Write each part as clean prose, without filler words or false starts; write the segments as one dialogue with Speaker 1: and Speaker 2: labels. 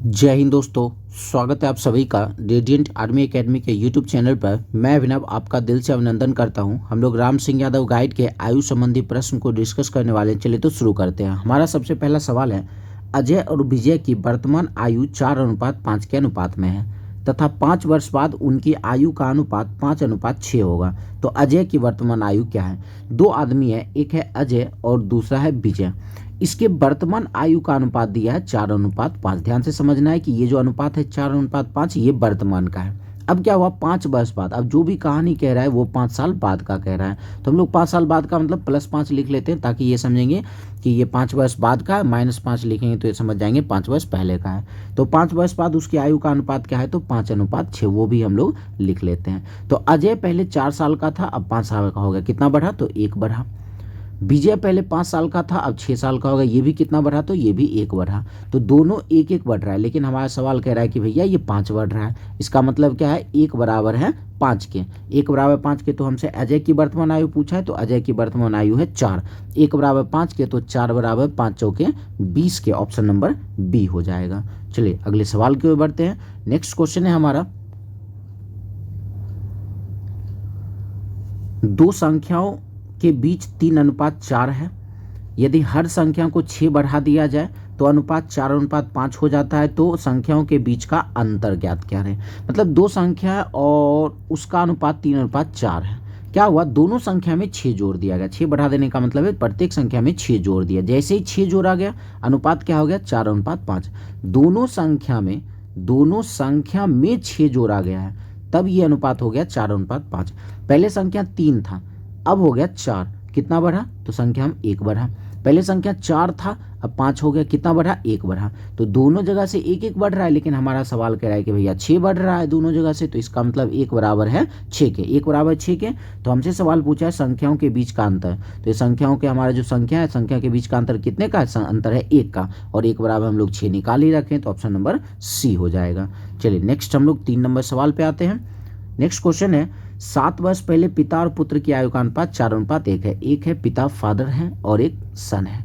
Speaker 1: जय हिंद दोस्तों। स्वागत है आप सभी का रेडिएंट आर्मी एकेडमी के यूट्यूब चैनल पर। मैं अभिनव आपका दिल से अभिनंदन करता हूं। हम लोग राम सिंह यादव गाइड के आयु संबंधी प्रश्न को डिस्कस करने वाले हैं। चलिए तो शुरू करते हैं। हमारा सबसे पहला सवाल है, अजय और विजय की वर्तमान आयु 4:5 के अनुपात में है तथा 5 वर्ष बाद उनकी आयु का अनुपात 5:6 होगा। तो अजय की वर्तमान आयु क्या है? दो आदमी है, एक है अजय और दूसरा है विजय। इसके वर्तमान आयु का अनुपात दिया है 4:5। ध्यान से समझना है कि ये जो अनुपात है 4:5 ये वर्तमान का है। अब क्या हुआ 5 वर्ष बाद, अब जो भी कहानी कह रहा है वो 5 साल बाद का कह रहा है, तो हम लोग 5 साल बाद का मतलब +5 लिख लेते हैं ताकि ये समझेंगे कि ये 5 वर्ष बाद का है। -5 लिखेंगे तो ये समझ जाएंगे 5 वर्ष पहले का है। तो 5 वर्ष बाद उसकी आयु का अनुपात क्या है? तो 5:6, वो भी हम लोग लिख लेते हैं। तो अजय पहले 4 साल का था, अब 5 साल का हो गया। कितना बढ़ा? तो 1 बढ़ा। विजय पहले 5 साल का था, अब 6 साल का होगा। ये भी कितना बढ़ा? तो ये भी 1 बढ़ा। तो दोनों 1-1 बढ़ रहा है, लेकिन हमारा सवाल कह रहा है कि भैया ये 5 बढ़ रहा है। इसका मतलब क्या है? 1 बराबर है 5 के। 1 बराबर 5 के, तो हमसे अजय की वर्तमान आयु पूछा है, तो अजय की वर्तमान आयु है 4। 1 बराबर 5 के, तो 4 बराबर 5 चौके 20 के। ऑप्शन नंबर बी हो जाएगा। चलिए अगले सवाल की ओर बढ़ते हैं। नेक्स्ट क्वेश्चन है हमारा, दो संख्याओं के बीच 3:4 है। यदि हर संख्या को 6 बढ़ा दिया जाए तो अनुपात 4:5 हो जाता है। तो संख्याओं के बीच का अंतर ज्ञात करें। मतलब दो संख्या और उसका अनुपात 3:4 है। क्या हुआ? दोनों संख्या में 6 जोड़ दिया गया। 6 बढ़ा देने का मतलब है प्रत्येक संख्या में 6 जोड़ दिया। जैसे ही 6 जोड़ा गया, अनुपात क्या हो गया? 4:5। दोनों संख्या में 6 जोड़ा गया है, तब ये अनुपात हो गया 4:5। पहले संख्या 3 था, अब हो गया 4। कितना बढ़ा? तो संख्या में 1 बढ़ा। पहले संख्या 4 था, अब 5 हो गया। कितना बढ़ा? 1 बढ़ा। तो दोनों जगह से 1-1 बढ़ रहा है, लेकिन हमारा सवाल कह रहा है कि भैया 6 बढ़ रहा है दोनों जगह से, तो इसका मतलब 1 बराबर है 6 के। 1 बराबर 6 के। तो हमसे सवाल पूछा है संख्याओं के बीच का अंतर। तो ये संख्याओं के, हमारा जो संख्या है, संख्या के बीच का अंतर कितने का है? अंतर है 1 का, और 1 बराबर हम लोग 6 निकाल ही रखें, तो ऑप्शन नंबर सी हो जाएगा। चलिए नेक्स्ट हम लोग 3 नंबर सवाल पे आते हैं। नेक्स्ट क्वेश्चन है, 7 वर्ष पहले पिता और पुत्र की आयु का अनुपात 4:1 है। एक है पिता, फादर है, और एक सन है,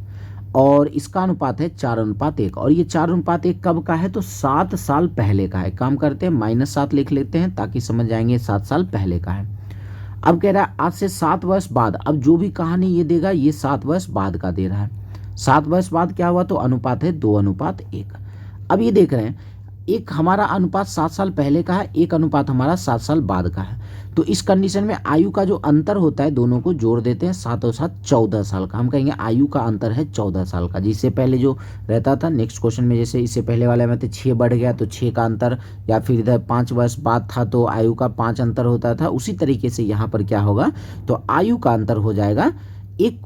Speaker 1: और इसका अनुपात है 4:1। और ये 4:1 कब का है? तो 7 साल पहले का है। काम करते हैं -7 लिख लेते हैं ताकि समझ जाएंगे 7 साल पहले का है। अब कह रहा है आज से 7 वर्ष बाद, अब जो भी कहानी ये देगा ये 7 वर्ष बाद का दे रहा है। 7 वर्ष बाद क्या हुआ? तो अनुपात है 2:1। अब ये देख रहे हैं, एक हमारा अनुपात 7 साल पहले का है, एक अनुपात हमारा 7 साल बाद का है। तो इस कंडीशन में आयु का जो अंतर होता है दोनों को जोड़ देते हैं। 7 और 7 14 साल का। हम कहेंगे आयु का अंतर है 14 साल का। जिससे पहले जो रहता था नेक्स्ट क्वेश्चन में, जैसे इससे पहले वाले में तो 6 बढ़ गया तो 6 का अंतर, या फिर इधर 5 वर्ष बाद था तो आयु का 5 अंतर होता था। उसी तरीके से यहाँ पर क्या होगा? तो आयु का अंतर हो जाएगा, एक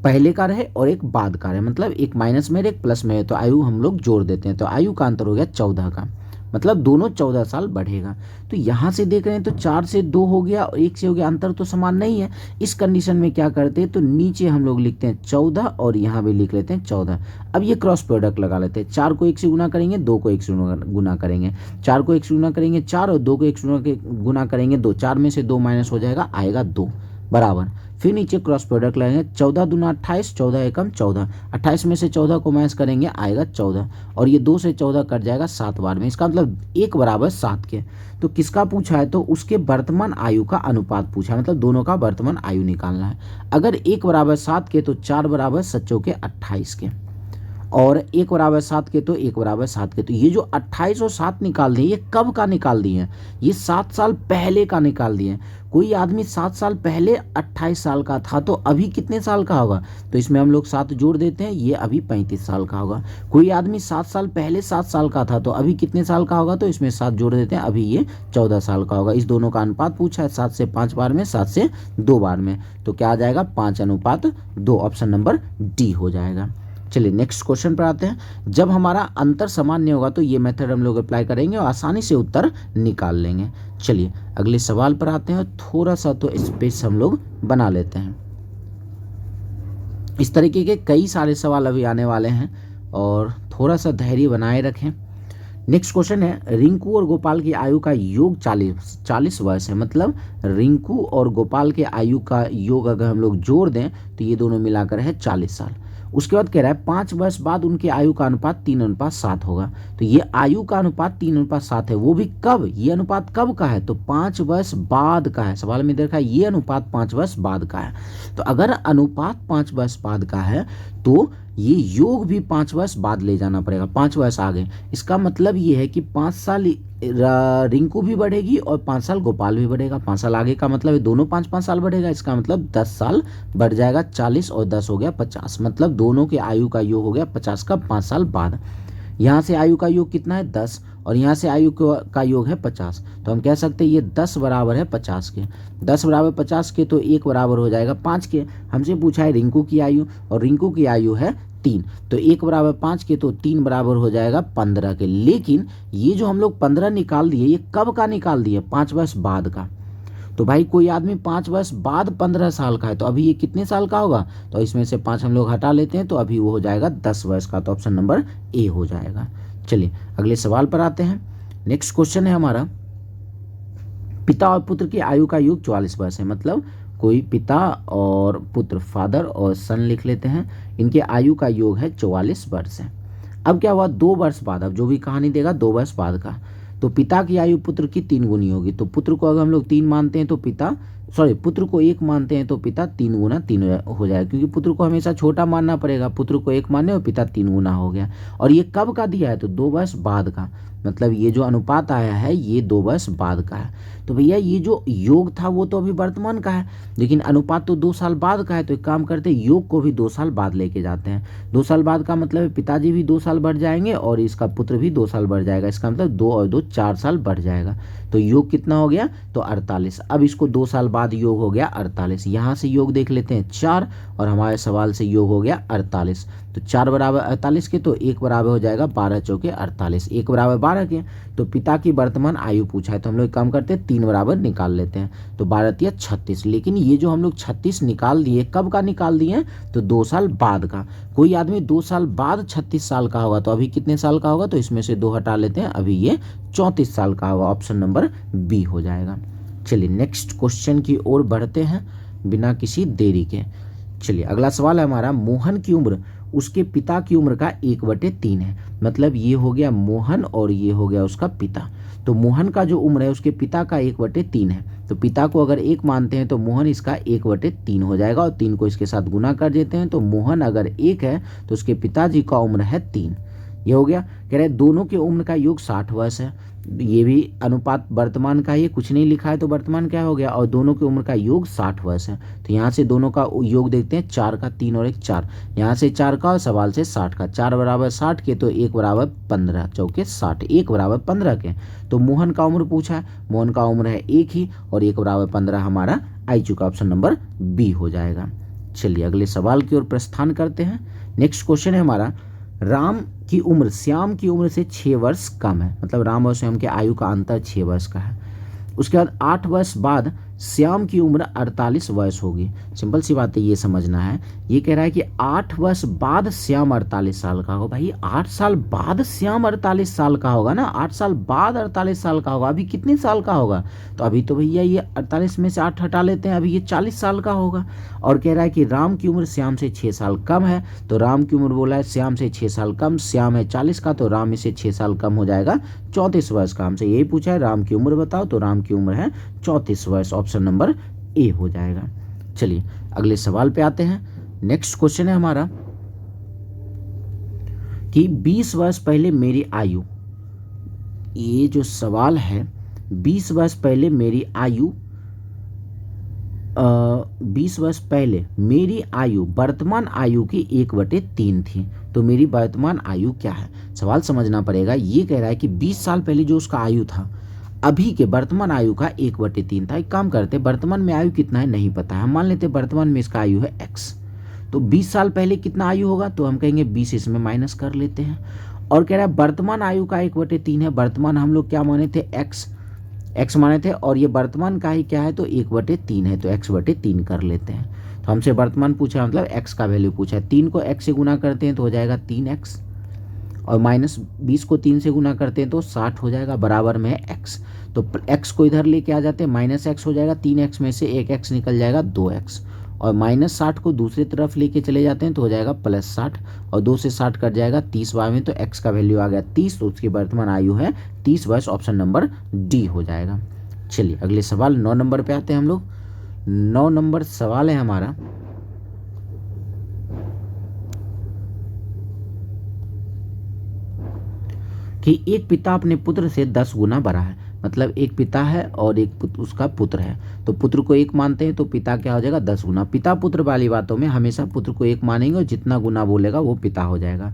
Speaker 1: पहले का रहे और एक बाद का रहे, मतलब एक माइनस में एक प्लस में है, तो आयु हम लोग जोड़ देते हैं। तो आयु का अंतर हो गया 14 का, मतलब दोनों 14 साल बढ़ेगा। तो यहाँ से देख रहे हैं तो 4 से 2 हो गया और 1 से हो गया, अंतर तो समान नहीं है। इस कंडीशन में क्या करते हैं? तो नीचे हम लोग लिखते हैं 14 और यहाँ भी लिख लेते हैं 14। अब ये क्रॉस प्रोडक्ट लगा लेते हैं। 4 को 1 से गुना करेंगे, 2 को 1 से गुना करेंगे, 4 को 1 से गुना करेंगे 4, और 2 को 1 से गुना करेंगे 2। 4 में से 2 माइनस हो जाएगा, आएगा 2 बराबर। फिर नीचे क्रॉस प्रोडक्ट लगाएंगे, 14 दूना 28, 14 एकम 14। 28 में से 14 को माइनस करेंगे, आएगा 14, और ये 2 से 14 कट जाएगा 7 बार में। इसका मतलब 1 बराबर 7 के। तो किसका पूछा है? तो उसके वर्तमान आयु का अनुपात पूछा है, मतलब दोनों का वर्तमान आयु निकालना है। अगर 1 बराबर 7 के तो 4 बराबर 7 चौके 28 के, और 1 बराबर 7 के तो 1 बराबर 7 के। तो ये जो 28 और 7 निकाल दिए, ये कब का निकाल दिए हैं? ये 7 साल पहले का निकाल दिए हैं। कोई आदमी 7 साल पहले 28 साल का था तो अभी कितने साल का होगा? तो इसमें हम लोग 7 जोड़ देते हैं, ये अभी 35 साल का होगा। कोई आदमी 7 साल पहले 7 साल का था तो अभी कितने साल का होगा? तो इसमें 7 जोड़ देते हैं, अभी ये 14 साल का होगा। इस दोनों का अनुपात पूछा है, 7 से 5 बार में, 7 से 2 बार में। तो क्या आ जाएगा? 5:2। ऑप्शन नंबर डी हो जाएगा। चलिए नेक्स्ट क्वेश्चन पर आते हैं। जब हमारा अंतर समान नहीं होगा तो ये मेथड हम लोग अप्लाई करेंगे और आसानी से उत्तर निकाल लेंगे। चलिए अगले सवाल पर आते हैं, और थोड़ा सा तो स्पेस हम लोग बना लेते हैं। इस तरीके के कई सारे सवाल अभी आने वाले हैं, और थोड़ा सा धैर्य बनाए रखें। नेक्स्ट क्वेश्चन है, रिंकू और गोपाल की आयु का योग 40 वर्ष है। मतलब रिंकू और गोपाल के आयु का योग अगर हम लोग जोड़ दें तो ये दोनों मिलाकर है 40 साल। उसके बाद कह रहा है 5 वर्ष बाद उनके आयु का अनुपात 3:7 होगा। तो ये आयु का अनुपात 3:7 है, वो भी कब, ये अनुपात कब का है, तो 5 वर्ष बाद का है। सवाल में देखा ये अनुपात 5 वर्ष बाद का है। तो अगर अनुपात 5 वर्ष बाद का है तो ये योग भी 5 वर्ष बाद ले जाना पड़ेगा, 5 वर्ष आगे। इसका मतलब ये है कि 5 साल रिंकू भी बढ़ेगी और 5 साल गोपाल भी बढ़ेगा। 5 साल आगे का मतलब है दोनों 5-5 साल बढ़ेगा। इसका मतलब 10 साल बढ़ जाएगा, 40 और 10 हो गया 50। मतलब दोनों के आयु का योग हो गया 50 का 5 साल बाद। यहाँ से आयु का योग कितना है 10 और यहाँ से आयु का योग है 50। तो हम कह सकते हैं ये 10 बराबर है 50 के। 10 बराबर 50 के तो 1 बराबर हो जाएगा 5 के। हमसे पूछा है रिंकू की आयु और रिंकू की आयु है 3, तो 1 बराबर 5 के तो 3 बराबर हो जाएगा 15 के। लेकिन ये जो हम लोग 15 निकाल दिए ये कब का निकाल दिए, 5 वर्ष बाद का। तो भाई कोई आदमी 5 वर्ष बाद 15 साल का है तो अभी ये कितने साल का होगा, तो इसमें से 5 हम लोग हटा लेते हैं तो अभी वो हो जाएगा 10 वर्ष का। तो ऑप्शन नंबर ए हो जाएगा। चलिए अगले सवाल पर आते हैं। नेक्स्ट क्वेश्चन है हमारा, पिता और पुत्र की आयु का योग 44 वर्ष है। मतलब कोई पिता और पुत्र, फादर और सन लिख लेते हैं, इनके आयु का योग है 44 वर्ष है। अब क्या हुआ 2 वर्ष बाद, अब जो भी कहानी देगा 2 वर्ष बाद का, तो पिता की आयु पुत्र की 3 गुनी होगी। तो पुत्र को अगर हम लोग 3 मानते हैं तो पुत्र को 1 मानते हैं तो पिता 3 गुना 3 हो जाएगा, क्योंकि पुत्र को हमेशा छोटा मानना पड़ेगा। पुत्र को 1 माने और पिता 3 गुना हो गया। और ये कब का दिया है, तो 2 वर्ष बाद का। मतलब ये जो अनुपात आया है ये 2 वर्ष बाद का है। तो भैया ये जो योग था वो तो अभी वर्तमान का है, लेकिन अनुपात तो 2 साल बाद का है। तो एक काम करते हैं योग को भी 2 साल बाद लेके जाते हैं। 2 साल बाद का मतलब है पिताजी भी 2 साल बढ़ जाएंगे और इसका पुत्र भी 2 साल बढ़ जाएगा। इसका मतलब 2 और 2 4 साल बढ़ जाएगा। तो योग कितना हो गया, तो 48। अब इसको 2 साल बाद योग हो गया 48। यहाँ से योग देख लेते हैं 4 और हमारे सवाल से योग हो गया 48। तो 4 बराबर 48 के तो 1 बराबर हो जाएगा 12 चौके 48, 1 बराबर 12 के। तो पिता की वर्तमान आयु पूछा है तो हम लोग काम करते हैं 3 बराबर निकाल लेते हैं। तो 12 × 36। लेकिन ये जो हम लोग 36 निकाल दिए कब का निकाल दिए, तो 2 साल बाद का। कोई आदमी 2 साल बाद 36 साल का होगा तो अभी कितने साल का होगा, तो इसमें से 2 हटा लेते हैं, अभी ये 34 साल का होगा। ऑप्शन नंबर बी हो जाएगा। चलिए नेक्स्ट क्वेश्चन की ओर बढ़ते हैं बिना किसी देरी के। चलिए अगला सवाल है हमारा, मोहन की उम्र उसके पिता की उम्र का 1/3 है। मतलब ये हो गया मोहन और ये हो गया उसका पिता। तो मोहन का जो उम्र है उसके पिता का 1/3 है। तो पिता को अगर 1 मानते हैं तो मोहन इसका 1/3 हो जाएगा और 3 को इसके साथ गुना कर देते हैं। तो मोहन अगर 1 है तो उसके पिताजी का उम्र है 3। ये हो गया। कह रहे दोनों के उम्र का योग 60 वर्ष है। ये भी अनुपात वर्तमान का ही, कुछ नहीं लिखा है तो वर्तमान क्या हो गया, और दोनों की उम्र का योग 60 वर्ष है। तो यहाँ से दोनों का योग देखते हैं, 4 का 3 और 1 4, यहाँ से 4 का और सवाल से 60 का। 4 बराबर 60 के तो 1 बराबर 15 चौके 60, 1 बराबर 15 के। तो मोहन का उम्र पूछा है, मोहन का उम्र है 1 ही और 1 बराबर 15 हमारा आई चुका। ऑप्शन नंबर बी हो जाएगा। चलिए अगले सवाल की ओर प्रस्थान करते हैं। नेक्स्ट क्वेश्चन है हमारा, राम की उम्र श्याम की उम्र से 6 वर्ष कम है। मतलब राम और श्याम के आयु का अंतर 6 वर्ष का है। उसके बाद 8 वर्ष बाद श्याम की उम्र 48 वर्ष होगी। सिंपल सी बात है, ये समझना है। ये कह रहा है कि 8 वर्ष बाद श्याम 48 साल का होगा। भाई 8 साल बाद श्याम 48 साल का होगा ना, 8 साल बाद 48 साल का होगा। अभी कितने साल का होगा, तो अभी तो भैया ये 48 में से 8 हटा लेते हैं, अभी ये 40 साल का होगा। और कह रहा है कि राम की उम्र श्याम से 6 साल कम है। तो राम की उम्र बोला है श्याम से 6 साल कम, श्याम है 40 का तो राम इसे 6 साल कम हो जाएगा 34 वर्ष का। हमसे यही पूछा है राम की उम्र बताओ, तो राम की उम्र है 34 वर्ष। ऑप्शन नंबर ए हो जाएगा। चलिए अगले सवाल पे आते हैं। नेक्स्ट क्वेश्चन है हमारा कि 20 वर्ष पहले मेरी आयु, ये जो सवाल है 20 वर्ष पहले मेरी आयु 20 वर्ष पहले मेरी आयु वर्तमान आयु की 1/3 थी। तो मेरी वर्तमान आयु क्या है, सवाल समझना पड़ेगा। ये कह रहा है कि 20 साल पहले जो उसका आयु था अभी के वर्तमान आयु का 1/3 था। एक काम करते, वर्तमान में आयु कितना है नहीं पता है, हम मान लेते वर्तमान में इसका आयु है x। तो 20 साल पहले कितना आयु होगा, तो हम कहेंगे 20 इसमें माइनस कर लेते हैं। और कह रहा है वर्तमान आयु का 1/3 है। वर्तमान हम लोग क्या माने थे, x माने थे, और ये वर्तमान का ही क्या है तो 1/3 है, तो x/3 कर लेते हैं। तो हमसे वर्तमान पूछा मतलब x का वैल्यू पूछा है। 3 को x से गुना करते हैं तो हो जाएगा 3x, और माइनस 20 को 3 से गुना करते हैं तो 60 हो जाएगा, बराबर में है x। तो x को इधर लेके आ जाते हैं, -x हो जाएगा, 3x में से 1x निकल जाएगा 2x, और -60 को दूसरी तरफ लेके चले जाते हैं तो हो जाएगा +60, और 2 से 60 कट जाएगा 30 बार में, तो x का वैल्यू आ गया 30, तो उसकी वर्तमान आयु है 30 वर्ष, ऑप्शन नंबर डी हो जाएगा। चलिए अगले सवाल 9 नंबर पे आते हैं हम लोग। 9 नंबर सवाल है हमारा, कि एक पिता अपने पुत्र से 10 गुना बड़ा है, मतलब एक पिता है और एक उसका पुत्र है, तो पुत्र को 1 मानते हैं तो पिता क्या हो जाएगा 10 गुना। पिता पुत्र वाली बातों में हमेशा पुत्र को 1 मानेंगे और जितना गुना बोलेगा वो पिता हो जाएगा।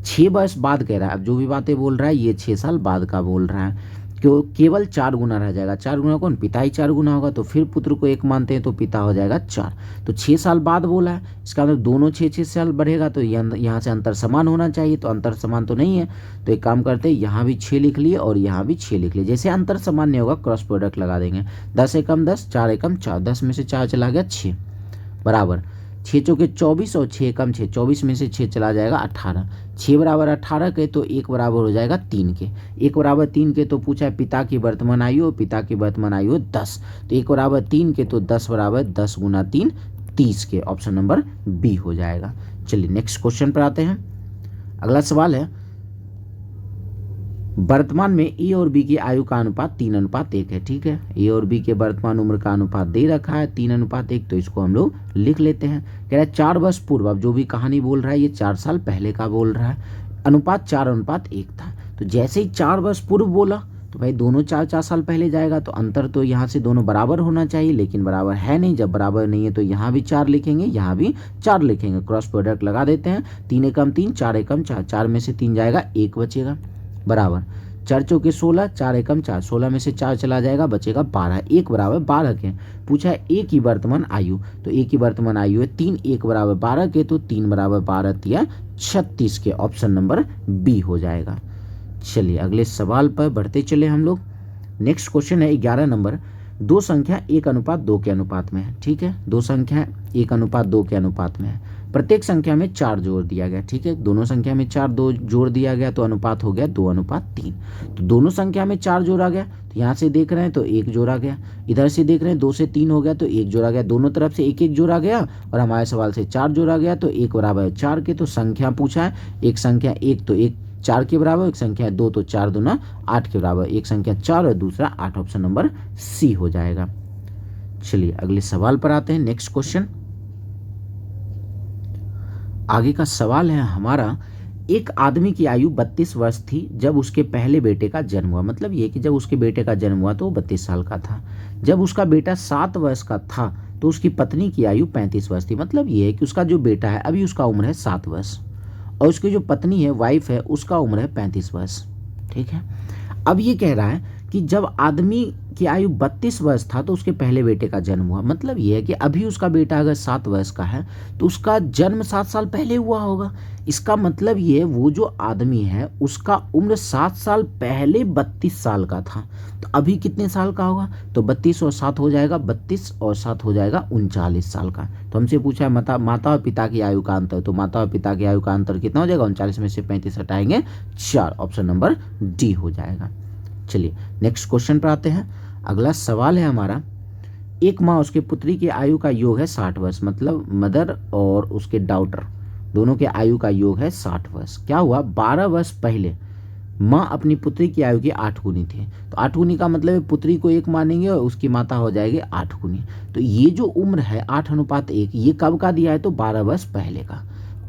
Speaker 1: 6 वर्ष बाद कह रहा है, अब जो भी बातें बोल रहा है ये 6 साल बाद का बोल रहा है, क्यों केवल 4 गुना रह जाएगा। 4 गुना कौन, पिता ही 4 गुना होगा, तो फिर पुत्र को 1 मानते हैं तो पिता हो जाएगा 4। तो 6 साल बाद बोला है, इसका मतलब दोनों 6-6 साल बढ़ेगा, तो यहाँ से अंतर समान होना चाहिए, तो अंतर समान तो नहीं है, तो एक काम करते हैं यहाँ भी 6 लिख लिए और यहाँ भी 6 लिख लिए। जैसे अंतर समान नहीं होगा क्रॉस प्रोडक्ट लगा देंगे, 10 एकम 10, 4 एकम 4, 10 में से 4 चला गया 6, बराबर 6 चौके 24 और 6 एकम 6, 24 में से 6 चला जाएगा 18, 6 बराबर 18 के, तो 1 बराबर हो जाएगा 3 के। 1 बराबर 3 के तो पूछा है पिता की वर्तमान आयु, और पिता की वर्तमान आयु 10, तो 1 बराबर 3 के, तो 10 बराबर 10 गुना 3 30 के, ऑप्शन नंबर बी हो जाएगा। चलिए नेक्स्ट क्वेश्चन पर आते हैं। अगला सवाल है, वर्तमान में ए और बी की आयु का अनुपात 3:1 है, ठीक है। ए और बी के वर्तमान उम्र का अनुपात दे रखा है 3:1, तो इसको हम लोग लिख लेते हैं। कह रहा है 4 वर्ष पूर्व, अब जो भी कहानी बोल रहा है ये 4 साल पहले का बोल रहा है, अनुपात 4:1 था, तो जैसे ही 4 वर्ष पूर्व बोला तो भाई दोनों 4-4 साल पहले जाएगा, तो अंतर तो यहाँ से दोनों बराबर होना चाहिए, लेकिन बराबर है नहीं। जब बराबर नहीं है तो यहाँ भी 4 लिखेंगे, यहाँ भी 4 लिखेंगे, क्रॉस प्रोडक्ट लगा देते हैं। 3 एकम 3, 4 एकम 4, 4 में से 3 जाएगा 1 बचेगा, बराबर 4 चौके 16, 4 एकम 4, 16 में से 4 चला जाएगा बचेगा 12, 1 बराबर 12 के। पूछा है ए की वर्तमान आयु, तो ए की वर्तमान आयु है 3, 1 बराबर 12 के, तो 3 बराबर 12 या 36 के, ऑप्शन नंबर बी हो जाएगा। चलिए अगले सवाल पर बढ़ते चले हम लोग। नेक्स्ट क्वेश्चन है 11 नंबर, दो संख्या 1:2 के अनुपात में है, ठीक है। दो संख्या 1:2 के अनुपात में है, प्रत्येक संख्या में 4 जोड़ दिया गया, ठीक है। दोनों संख्या में 4 जोड़ दिया गया तो अनुपात हो गया 2:3। तो दोनों संख्या में 4 जोड़ा गया, तो यहाँ से देख रहे हैं तो 1 जोड़ा गया, इधर से देख रहे हैं 2 से 3 हो गया तो 1 जोड़ा गया, दोनों तरफ से 1-1 जोड़ा गया, और हमारे सवाल से 4 जोड़ा गया, तो 1 बराबर 4 के। तो संख्या पूछा है, एक संख्या 1 तो 1 4 के बराबर, एक संख्या 2 तो 4 दूना 8 के बराबर, एक संख्या 4 और दूसरा 8, ऑप्शन नंबर सी हो जाएगा। चलिए अगले सवाल पर आते हैं। नेक्स्ट क्वेश्चन, आगे का सवाल है हमारा, एक आदमी की आयु 32 वर्ष थी जब उसके पहले बेटे का जन्म हुआ, मतलब ये कि जब उसके बेटे का जन्म हुआ तो वो 32 साल का था। जब उसका बेटा 7 वर्ष का था तो उसकी पत्नी की आयु 35 वर्ष थी, मतलब ये है कि उसका जो बेटा है अभी उसका उम्र है 7 वर्ष, और उसकी जो पत्नी है वाइफ है उसका उम्र है 35 वर्ष, ठीक है। अब ये कह रहा है कि जब आदमी की आयु 32 वर्ष था तो उसके पहले बेटे का जन्म हुआ, मतलब ये है कि अभी उसका बेटा अगर 7 वर्ष का है तो उसका जन्म 7 साल पहले हुआ होगा। इसका मतलब ये है वो जो आदमी है उसका उम्र 7 साल पहले 32 साल का था, तो अभी कितने साल का होगा, तो 32 और 7 हो जाएगा 32 और 7 हो जाएगा 39 साल का। तो हमसे पूछा है माता और पिता की आयु का अंतर, तो माता और पिता की आयु का अंतर कितना हो जाएगा, 39 में से 35 हटाएंगे 4, ऑप्शन नंबर डी हो जाएगा। चलिए नेक्स्ट क्वेश्चन पर आते हैं। अगला सवाल है हमारा, एक माँ उसके पुत्री की आयु का योग है 60 वर्ष, मतलब मदर और उसके डॉटर दोनों के आयु का योग है 60 वर्ष। क्या हुआ, 12 वर्ष पहले माँ अपनी पुत्री की आयु की 8 गुनी थी, तो 8 गुनी का मतलब है पुत्री को 1 मानेंगे और उसकी माता हो जाएगी 8 गुनी। तो ये जो उम्र है 8:1, ये कब का दिया है, तो 12 वर्ष पहले का।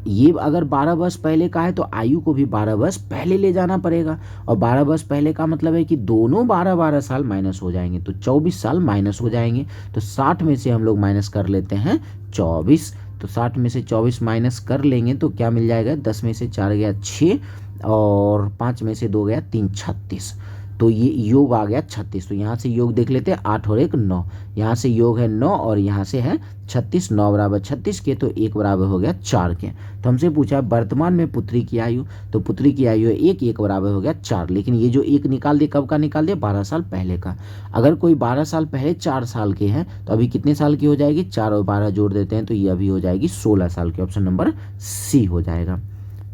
Speaker 1: ये अगर 12 वर्ष पहले का है तो आयु को भी 12 वर्ष पहले ले जाना पड़ेगा, और 12 वर्ष पहले का मतलब है कि दोनों 12-12 साल माइनस हो जाएंगे, तो 24 साल माइनस हो जाएंगे। तो 60 में से हम लोग माइनस कर लेते हैं 24, तो 60 में से 24 माइनस कर लेंगे तो क्या मिल जाएगा, 10 में से 4 गया 6 और 5 में से 2 गया 3, 36, तो ये योग आ गया 36। तो यहाँ से योग देख लेते हैं, 8 और 1 9, यहाँ से योग है 9 और यहाँ से है 36, 9 बराबर 36 के, तो 1 बराबर हो गया 4 के। तो हमसे पूछा वर्तमान में पुत्री की आयु, तो पुत्री की आयु है 1 बराबर हो गया 4, लेकिन ये जो 1 निकाल दिया कब का निकाल दिया, 12 साल पहले का। अगर कोई 12 साल पहले 4 साल के हैं तो अभी कितने साल की हो जाएगी, 4 और 12 जोड़ देते हैं तो ये अभी हो जाएगी 16 साल की, ऑप्शन नंबर सी हो जाएगा।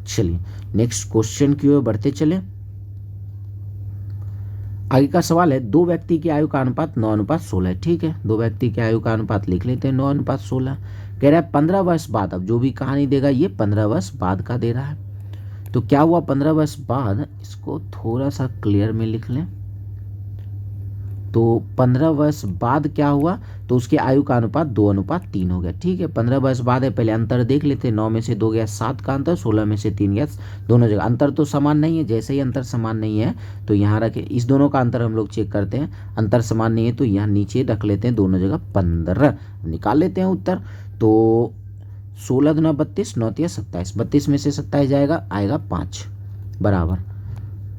Speaker 1: चलिए नेक्स्ट क्वेश्चन की ओर बढ़ते चले। आगे का सवाल है, दो व्यक्ति की आयु का अनुपात 9:16 है, ठीक है। दो व्यक्ति की आयु का अनुपात लिख लेते हैं 9:16। कह रहा है 15 वर्ष बाद, अब जो भी कहानी देगा ये 15 वर्ष बाद का दे रहा है। तो क्या हुआ 15 वर्ष बाद, इसको थोड़ा सा क्लियर में लिख लें। तो 15 वर्ष बाद क्या हुआ, तो उसके आयु का अनुपात 2:3 हो गया। ठीक है, 15 वर्ष बाद है, पहले अंतर देख लेते हैं। 9 में से 2 गया 7 का अंतर, 16 में से 3 गया, दोनों जगह अंतर तो समान नहीं है। जैसे ही अंतर समान नहीं है तो यहाँ रखे, इस दोनों का अंतर हम लोग चेक करते हैं, अंतर समान नहीं है तो यहाँ नीचे रख लेते हैं, दोनों जगह 15 निकाल लेते हैं उत्तर। तो 16 दूना 32, 9 तिया 27, 32 में से 27 जाएगा, आएगा 5 बराबर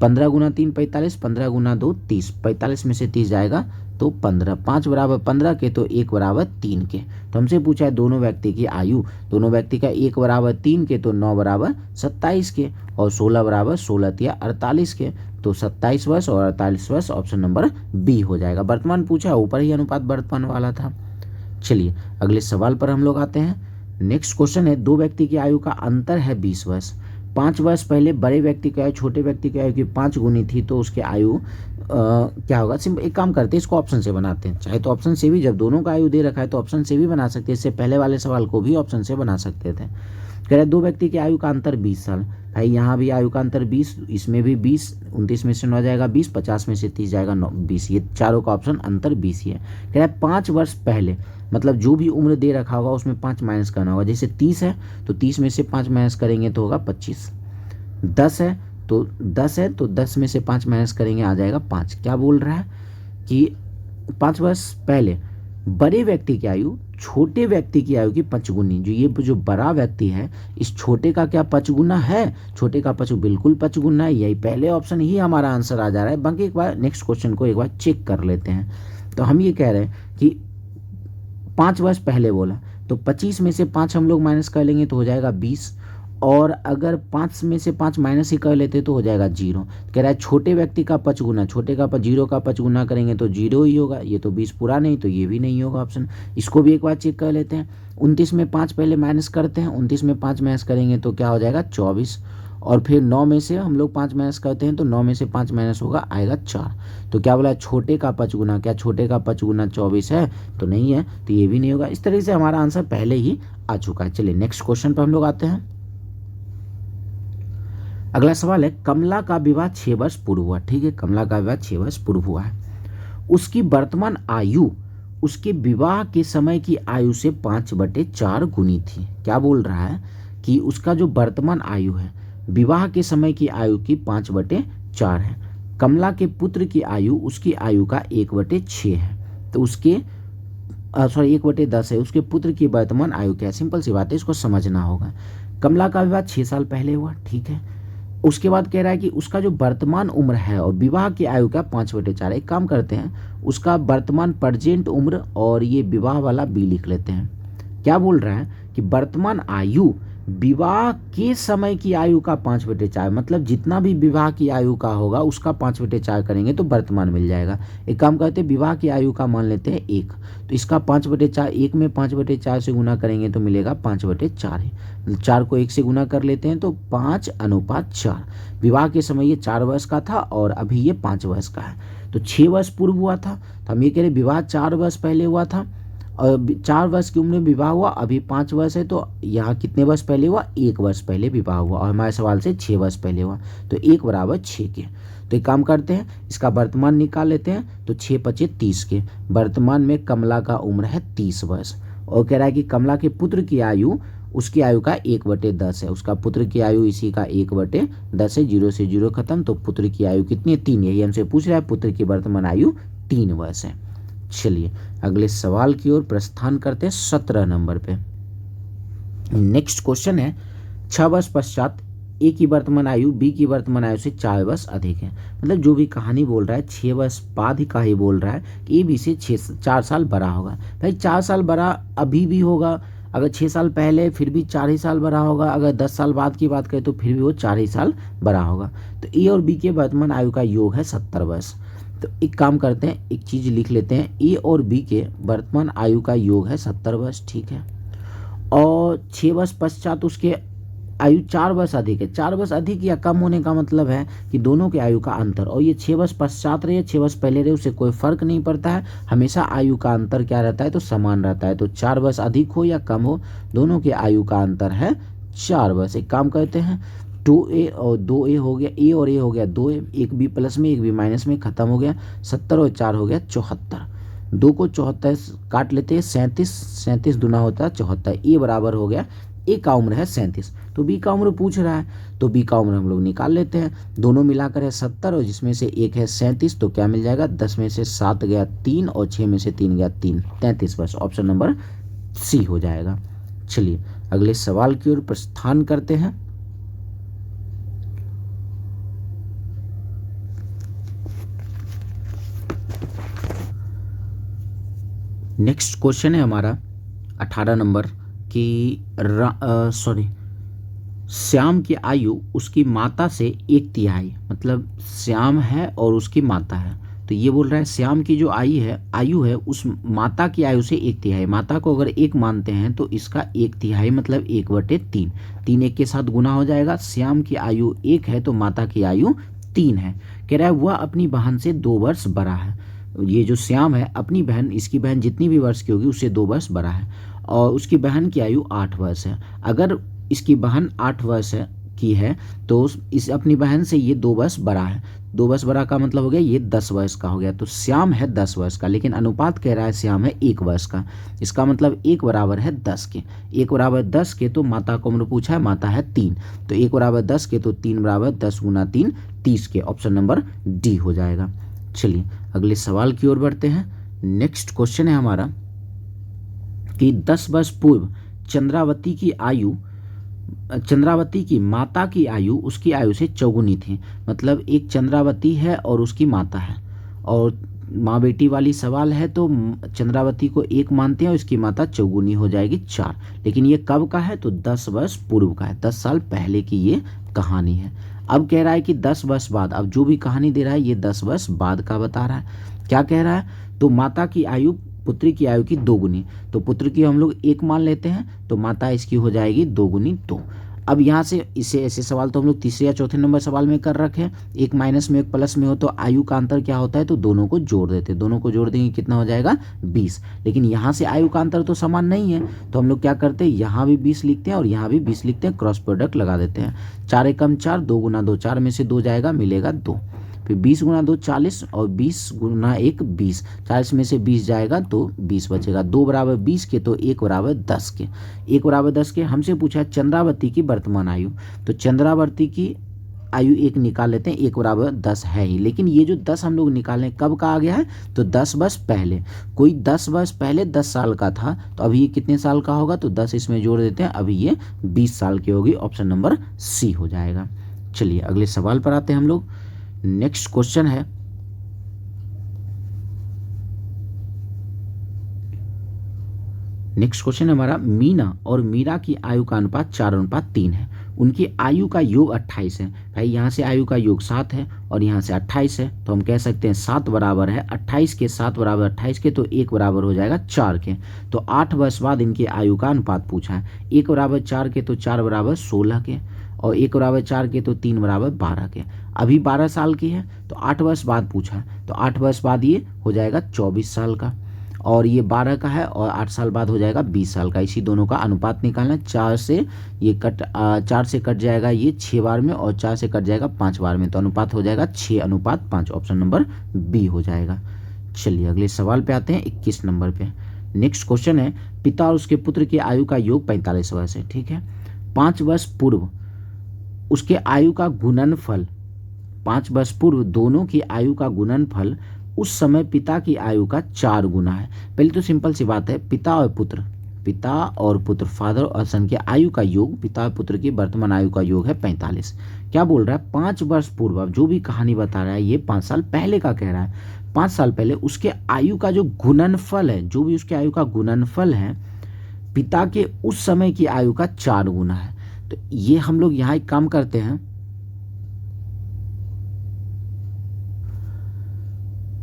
Speaker 1: 15 गुना 3 45, 15 गुना 2 30, 45 में से 30 जाएगा तो 15, 5 बराबर 15 के, तो 1 बराबर 3 के। तो हमसे पूछा है दोनों व्यक्ति की आयु, दोनों व्यक्ति का 1 बराबर 3 के, तो 9 बराबर 27 के, और 16 बराबर 16 तिया 48 के, तो 27 वर्ष और 48 वर्ष ऑप्शन नंबर बी हो जाएगा। वर्तमान पूछा, ऊपर ही अनुपात वर्तमान वाला था। चलिए अगले सवाल पर हम लोग आते हैं। नेक्स्ट क्वेश्चन है, दो व्यक्ति की आयु का अंतर है 20 वर्ष। 5 वर्ष पहले बड़े व्यक्ति की आयु छोटे व्यक्ति की आयु की 5 गुनी थी, तो उसकी आयु क्या होगा। सिंपल एक काम करते हैं, इसको ऑप्शन से बनाते हैं। चाहे तो ऑप्शन से भी, जब दोनों का आयु दे रखा है तो ऑप्शन से भी बना सकते हैं। इससे पहले वाले सवाल को भी ऑप्शन से बना सकते थे। कह रहे दो व्यक्ति की आयु का अंतर 20 साल। भाई यहाँ भी आयु का अंतर 20, इसमें भी 20, 29 में से 9 जाएगा 20, 50 में से 30 जाएगा 20, ये चारों का ऑप्शन अंतर 20 ही है। कह रहा है 5 वर्ष पहले, मतलब जो भी उम्र दे रखा होगा उसमें 5 माइनस करना होगा। जैसे 30 है तो 30 में से 5 माइनस करेंगे तो होगा 25। 10 है तो 10 में से 5 माइनस करेंगे आ जाएगा 5। क्या बोल रहा है कि 5 वर्ष पहले बड़े व्यक्ति की आयु छोटे व्यक्ति की आयु की 5 गुनी। जो बड़ा व्यक्ति है, इस छोटे का क्या 5 गुना है, छोटे का 5 बिल्कुल 5 गुना है। यही पहले ऑप्शन ही हमारा आंसर आ जा रहा है। बाकी एक बार नेक्स्ट क्वेश्चन को एक बार चेक कर लेते हैं। तो हम ये कह रहे हैं कि 5 वर्ष पहले बोला, तो 25 में से 5 हम लोग माइनस कर लेंगे तो हो जाएगा 20, और अगर 5 में से 5 माइनस ही कर लेते तो हो जाएगा 0। कह रहा है छोटे व्यक्ति का 5 गुना, छोटे का 0 का 5 गुना करेंगे तो 0 ही होगा। ये तो 20 पूरा नहीं, तो ये भी नहीं होगा ऑप्शन। इसको भी एक बार चेक कर लेते हैं। 29 में 5 पहले माइनस करते हैं, 29 में 5 माइनस करेंगे तो क्या हो जाएगा 24, और फिर 9 में से हम लोग 5 माइनस करते हैं तो 9 में से 5 माइनस होगा, आएगा 4। तो क्या बोला छोटे का 5 गुना, क्या छोटे का 5 गुना 24 है, तो नहीं है, तो ये भी नहीं होगा। इस तरीके से हमारा आंसर पहले ही आ चुका है। चलिए नेक्स्ट क्वेश्चन पर हम लोग आते हैं। अगला सवाल है, कमला का विवाह 6 वर्ष पूर्व हुआ। ठीक है, कमला का विवाह 6 वर्ष पूर्व हुआ है। उसकी वर्तमान आयु उसके विवाह के समय की आयु से 5/4 गुनी थी। क्या बोल रहा है कि उसका जो वर्तमान आयु है विवाह के समय की आयु की 5/4 है। कमला के पुत्र की आयु उसकी आयु का 1/6 है, तो उसके 1/10 है। उसके पुत्र की वर्तमान आयु क्या है। सिंपल सी बात है, इसको समझना होगा। कमला का विवाह 6 साल पहले हुआ। ठीक है, उसके बाद कह रहा है कि उसका जो वर्तमान उम्र है और विवाह की आयु का 5/4। एक काम करते हैं, उसका वर्तमान प्रेजेंट उम्र और ये विवाह वाला बी लिख लेते हैं। क्या बोल रहा है कि वर्तमान आयु विवाह के समय की आयु का 5/4, मतलब जितना भी विवाह की आयु का होगा उसका 5/4 करेंगे तो वर्तमान मिल जाएगा। एक काम करते हैं, विवाह की आयु का मान लेते हैं 1, तो इसका 5/4, 1 में 5/4 से गुना करेंगे तो मिलेगा 5/4 है। 4 को 1 से गुना कर लेते हैं तो 5:4। विवाह के समय ये 4 वर्ष का था और अभी ये 5 वर्ष का है, तो 6 वर्ष पूर्व हुआ था। तो हम ये कह रहे विवाह 4 वर्ष पहले हुआ था और 4 वर्ष की उम्र में विवाह हुआ, अभी 5 वर्ष है, तो यहाँ कितने वर्ष पहले हुआ, 1 वर्ष पहले विवाह हुआ, और हमारे सवाल से 6 वर्ष पहले हुआ, तो 1 बराबर 6 के। तो एक काम करते हैं, इसका वर्तमान निकाल लेते हैं, तो 6 पचे 30 के। वर्तमान में कमला का उम्र है 30 वर्ष, और कह रहा है कि कमला के पुत्र की आयु उसकी आयु का 1/10 है। उसका पुत्र की आयु इसी का 1/10 है, 0 से 0 खत्म, तो पुत्र की आयु कितनी है, 3। यही हमसे पूछ रहा है, पुत्र की वर्तमान आयु 3 वर्ष है। चलिए अगले सवाल की ओर प्रस्थान करते हैं 17 नंबर पे। नेक्स्ट क्वेश्चन है, 6 वर्ष पश्चात ए की वर्तमान आयु बी की वर्तमान आयु से 4 वर्ष अधिक है। मतलब जो भी कहानी बोल रहा है 6 वर्ष बाद ही का ही बोल रहा है कि ए बी से 4 साल बड़ा होगा। भाई 4 साल बड़ा अभी भी होगा, अगर 6 साल पहले फिर भी 4 ही साल बड़ा होगा, अगर 10 साल बाद की बात करें तो फिर भी वो 4 ही साल बड़ा होगा। तो ए और बी के वर्तमान आयु का योग है 70 वर्ष। तो एक काम करते हैं, एक चीज़ लिख लेते हैं, ए और बी के वर्तमान आयु का योग है 70 वर्ष। ठीक है, और 6 वर्ष पश्चात उसके आयु 4 वर्ष अधिक है। 4 वर्ष अधिक या कम होने का मतलब है कि दोनों के आयु का अंतर, और ये 6 वर्ष पश्चात रहे 6 वर्ष पहले रहे उससे कोई फर्क नहीं पड़ता है, हमेशा आयु का अंतर क्या रहता है, तो समान रहता है। तो 4 वर्ष अधिक हो या कम हो, दोनों के आयु का अंतर है 4 वर्ष। एक काम करते हैं, 2a और 2a हो गया, a और a हो गया 2a, एक b प्लस में एक b माइनस में, खत्म हो गया। 70 और 4 हो गया 74, 2 को 74 काट लेते हैं, 37, 37 दूना होता है 74, ए बराबर हो गया, ए का उम्र है 37, तो बी का उम्र पूछ रहा है, तो बी का उम्र हम लोग निकाल लेते हैं। दोनों मिलाकर है 70 और जिसमें से एक है 37, तो क्या मिल जाएगा, 10 में से 7 गया 3 और 6 में से 3 गया 3, 33 वर्ष। ऑप्शन नंबर सी हो जाएगा। चलिए अगले सवाल की ओर प्रस्थान करते हैं। नेक्स्ट क्वेश्चन है हमारा 18 नंबर की, श्याम की आयु उसकी माता से 1/3, मतलब श्याम है और उसकी माता है, तो ये बोल रहा है श्याम की जो आयु है उस माता की आयु से 1/3। माता को अगर 1 मानते हैं तो इसका 1/3 मतलब 1/3, 3 1 के साथ गुना हो जाएगा। श्याम की आयु 1 है तो माता की आयु 3 है। कह रहा है वह अपनी बहन से 2 वर्ष बड़ा है। ये जो श्याम है अपनी बहन, इसकी बहन जितनी भी वर्ष की होगी उससे 2 वर्ष बड़ा है, और उसकी बहन की आयु 8 वर्ष है। अगर इसकी बहन 8 वर्ष की है तो इस अपनी बहन से ये 2 वर्ष बड़ा है। 2 वर्ष बड़ा का मतलब हो गया ये 10 वर्ष का हो गया। तो श्याम है 10 वर्ष का, लेकिन अनुपात कह रहा है श्याम है 1 वर्ष का। इसका मतलब 1 बराबर है 10 के। 1 बराबर 10 के तो माता को हमने पूछा है, माता है 3, तो 1 बराबर 10 के तो 3 बराबर 10 गुना 3 30 के। ऑप्शन नंबर डी हो जाएगा। चलिए अगले सवाल की ओर बढ़ते हैं। नेक्स्ट क्वेश्चन है हमारा कि 10 वर्ष पूर्व चंद्रावती की माता की आयु उसकी आयु से चौगुनी थी। मतलब एक चंद्रावती है और उसकी माता है, और माँ बेटी वाली सवाल है तो चंद्रावती को 1 मानते हैं और इसकी माता चौगुनी हो जाएगी 4। लेकिन ये कब का है, तो 10 वर्ष पूर्व का है, 10 साल पहले की ये कहानी है। अब कह रहा है कि 10 वर्ष बाद, अब जो भी कहानी दे रहा है ये 10 वर्ष बाद का बता रहा है। क्या कह रहा है, तो माता की आयु पुत्री की आयु की 2 गुनी, तो पुत्र की हम लोग 1 मान लेते हैं तो माता इसकी हो जाएगी 2 गुनी 2। अब यहाँ से इसे ऐसे सवाल तो हम लोग तीसरे या चौथे नंबर सवाल में कर रखे हैं, एक माइनस में एक प्लस में हो तो आयु का अंतर क्या होता है, तो दोनों को जोड़ देते हैं। दोनों को जोड़ देंगे कितना हो जाएगा 20। लेकिन यहाँ से आयु का अंतर तो समान नहीं है, तो हम लोग क्या करते हैं, यहाँ भी 20 लिखते हैं और यहाँ भी 20 लिखते हैं, क्रॉस प्रोडक्ट लगा देते हैं। 4 एकम 4, 2 गुना 2, 4 में से 2 जाएगा, मिलेगा 2। फिर 20 गुना 2 40 और 20 गुना 1 20, 40 में से 20 जाएगा तो 20 बचेगा। 2 बराबर 20 के तो 1 बराबर 10 के। 1 बराबर 10 के हमसे पूछा चंद्रावती की वर्तमान आयु, तो चंद्रावती की आयु 1 निकाल लेते हैं, 1 बराबर 10 है ही। लेकिन ये जो 10 हम लोग निकालें कब का आ गया है, तो 10 वर्ष पहले। कोई 10 वर्ष पहले 10 साल का था तो अभी ये कितने साल का होगा, तो 10 इसमें जोड़ देते हैं, अभी ये 20 साल की होगी। ऑप्शन नंबर सी हो जाएगा। चलिए अगले सवाल पर आते हैं हम लोग। नेक्स्ट क्वेश्चन है हमारा, मीना और मीरा की आयु का अनुपात 4:3 है। उनकी आयु का योग 28 है। भाई यहाँ से आयु का योग 7 है और यहाँ से 28 है, तो हम कह सकते हैं 7 बराबर है 28 के, 7 बराबर 28 के, तो 1 बराबर हो जाएगा 4 के। तो 8 वर्ष बाद इनकी आयु का अनुपात पूछा है। 1 बराबर 4 के तो 4 बराबर 16 के, और 1 बराबर 4 के तो 3 बराबर 12 के। अभी 12 साल की है तो 8 वर्ष बाद पूछा है, तो 8 वर्ष बाद ये हो जाएगा 24 साल का, और ये 12 का है और 8 साल बाद हो जाएगा 20 साल का। इसी दोनों का अनुपात निकालना है। 4 से कट जाएगा ये 6 बार में, और 4 से कट जाएगा 5 बार में, तो अनुपात हो जाएगा 6:5। ऑप्शन नंबर बी हो जाएगा। चलिए अगले सवाल पे आते हैं 21 नंबर पे। नेक्स्ट क्वेश्चन है, पिता और उसके पुत्र की आयु का योग 45 वर्ष है। ठीक है, 5 वर्ष पूर्व उसके आयु का गुणनफल, 5 वर्ष पूर्व दोनों की आयु का गुणनफल उस समय पिता की आयु का 4 गुना है। पहले तो सिंपल सी बात है, पिता और पुत्र फादर और सन की आयु का योग, पिता और पुत्र की वर्तमान आयु का योग है 45। क्या बोल रहा है, 5 वर्ष पूर्व, अब जो भी कहानी बता रहा है ये 5 साल पहले का कह रहा है। 5 साल पहले उसके आयु का जो गुणनफल है, जो भी उसके आयु का गुणनफल है, पिता के उस समय की आयु का 4 गुना है। तो ये हम लोग यहाँ एक काम करते हैं,